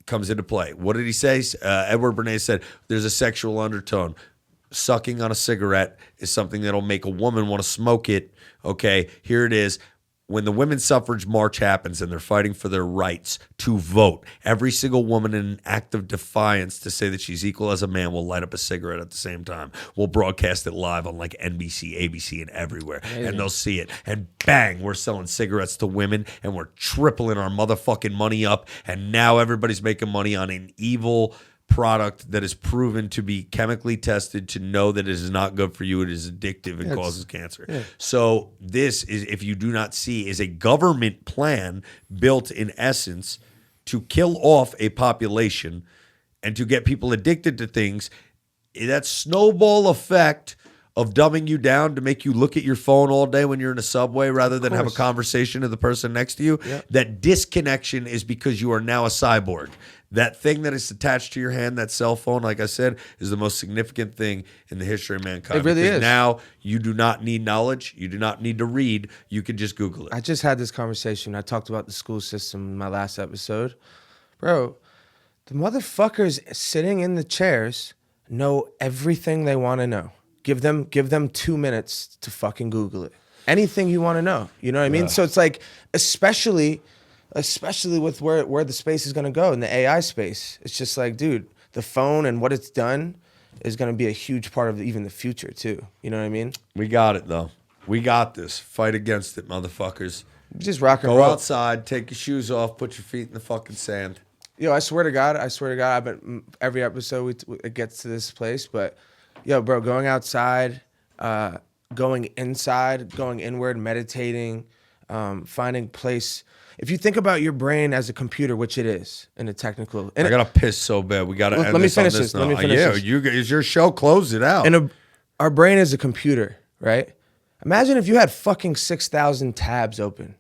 comes into play. What did he say? Edward Bernays said there's a sexual undertone. Sucking on a cigarette is something that'll make a woman want to smoke it. Okay, here it is. when the women's suffrage march happens and they're fighting for their rights to vote, every single woman in an act of defiance to say that she's equal as a man will light up a cigarette at the same time. We'll broadcast it live on like NBC, ABC, and everywhere. Amazing. And they'll see it. And bang, we're selling cigarettes to women and we're tripling our motherfucking money up. And now everybody's making money on an evil product that is proven to be chemically tested to know that it is not good for you. It is addictive and causes cancer. Yeah. So this is, if you do not see, is a government plan built in essence to kill off a population and to get people addicted to things. That snowball effect of dumbing you down to make you look at your phone all day when you're in a subway rather than have a conversation to the person next to you. Yep. That disconnection is because you are now a cyborg. That thing that is attached to your hand, that cell phone, like I said, is the most significant thing in the history of mankind. It really is. Now you do not need knowledge. You do not need to read. You can just Google it. I just had this conversation. I talked about the school system in my last episode. Bro, the motherfuckers sitting in the chairs know everything they want to know. Give them 2 minutes to fucking Google it. Anything you want to know. You know what I mean? So it's like, especially with where the space is going to go in the AI space. It's just like, dude, the phone and what it's done is going to be a huge part of even the future too. You know what I mean? We got it though. We got this. Fight against it, motherfuckers. Just rock and roll. Go outside, take your shoes off, put your feet in the fucking sand. Yo, I swear to God, I've been, every episode it gets to this place, but yo, bro, going outside, going inside, going inward, meditating, finding place. If you think about your brain as a computer, which it is in a technical... I got to piss so bad. We got to end let me this finish on this this. Let me finish this. It's your show. Close it out. Our brain is a computer, right? Imagine if you had fucking 6,000 tabs open.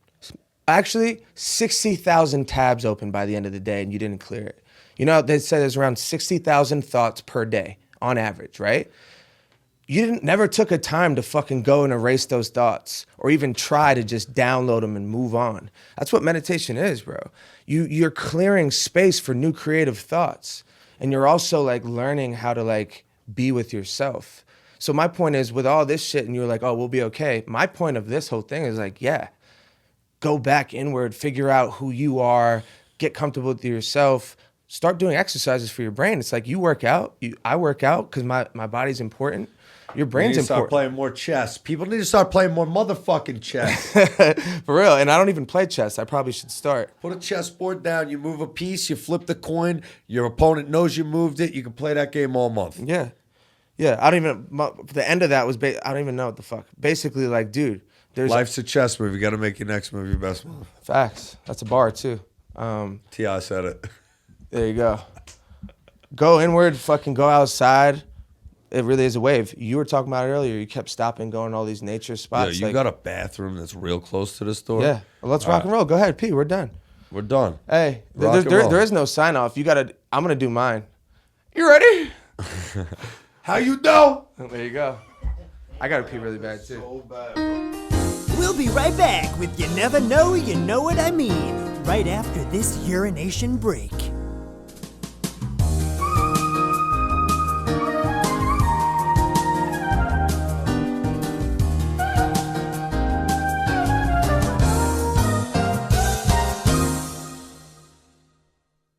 Actually, 60,000 tabs open by the end of the day and you didn't clear it. You know, they say there's around 60,000 thoughts per day on average, right? You never took a time to fucking go and erase those thoughts or even try to just download them and move on. That's what meditation is, bro. You're clearing space for new creative thoughts. And you're also like learning how to like be with yourself. So my point is with all this shit and you're like, oh, we'll be okay. My point of this whole thing is like, yeah, go back inward, figure out who you are, get comfortable with yourself, start doing exercises for your brain. It's like you work out, I work out because my body's important. Your brain's important. Start playing more chess. People need to start playing more motherfucking chess. For real. And I don't even play chess. I probably should start. Put a chessboard down. You move a piece. You flip the coin. Your opponent knows you moved it. You can play that game all month. Yeah. Yeah. I don't even... The end of that was... I don't even know what the fuck. Basically, like, dude... Life's a chess move. You got to make your next move your best move. Facts. That's a bar, too. T.I. said it. There you go. Go inward. Fucking go outside. It really is a wave. You were talking about it earlier. You kept stopping, going to all these nature spots. Yeah, you got a bathroom that's real close to the store? Yeah. Well, let's rock and roll. Go ahead, P. We're done. We're done. Hey, there is no sign off. I'm going to do mine. You ready? How you know? There you go. I got to pee really bad, too. So bad, bro. We'll be right back with You Never Know, You Know What I Mean, right after this urination break.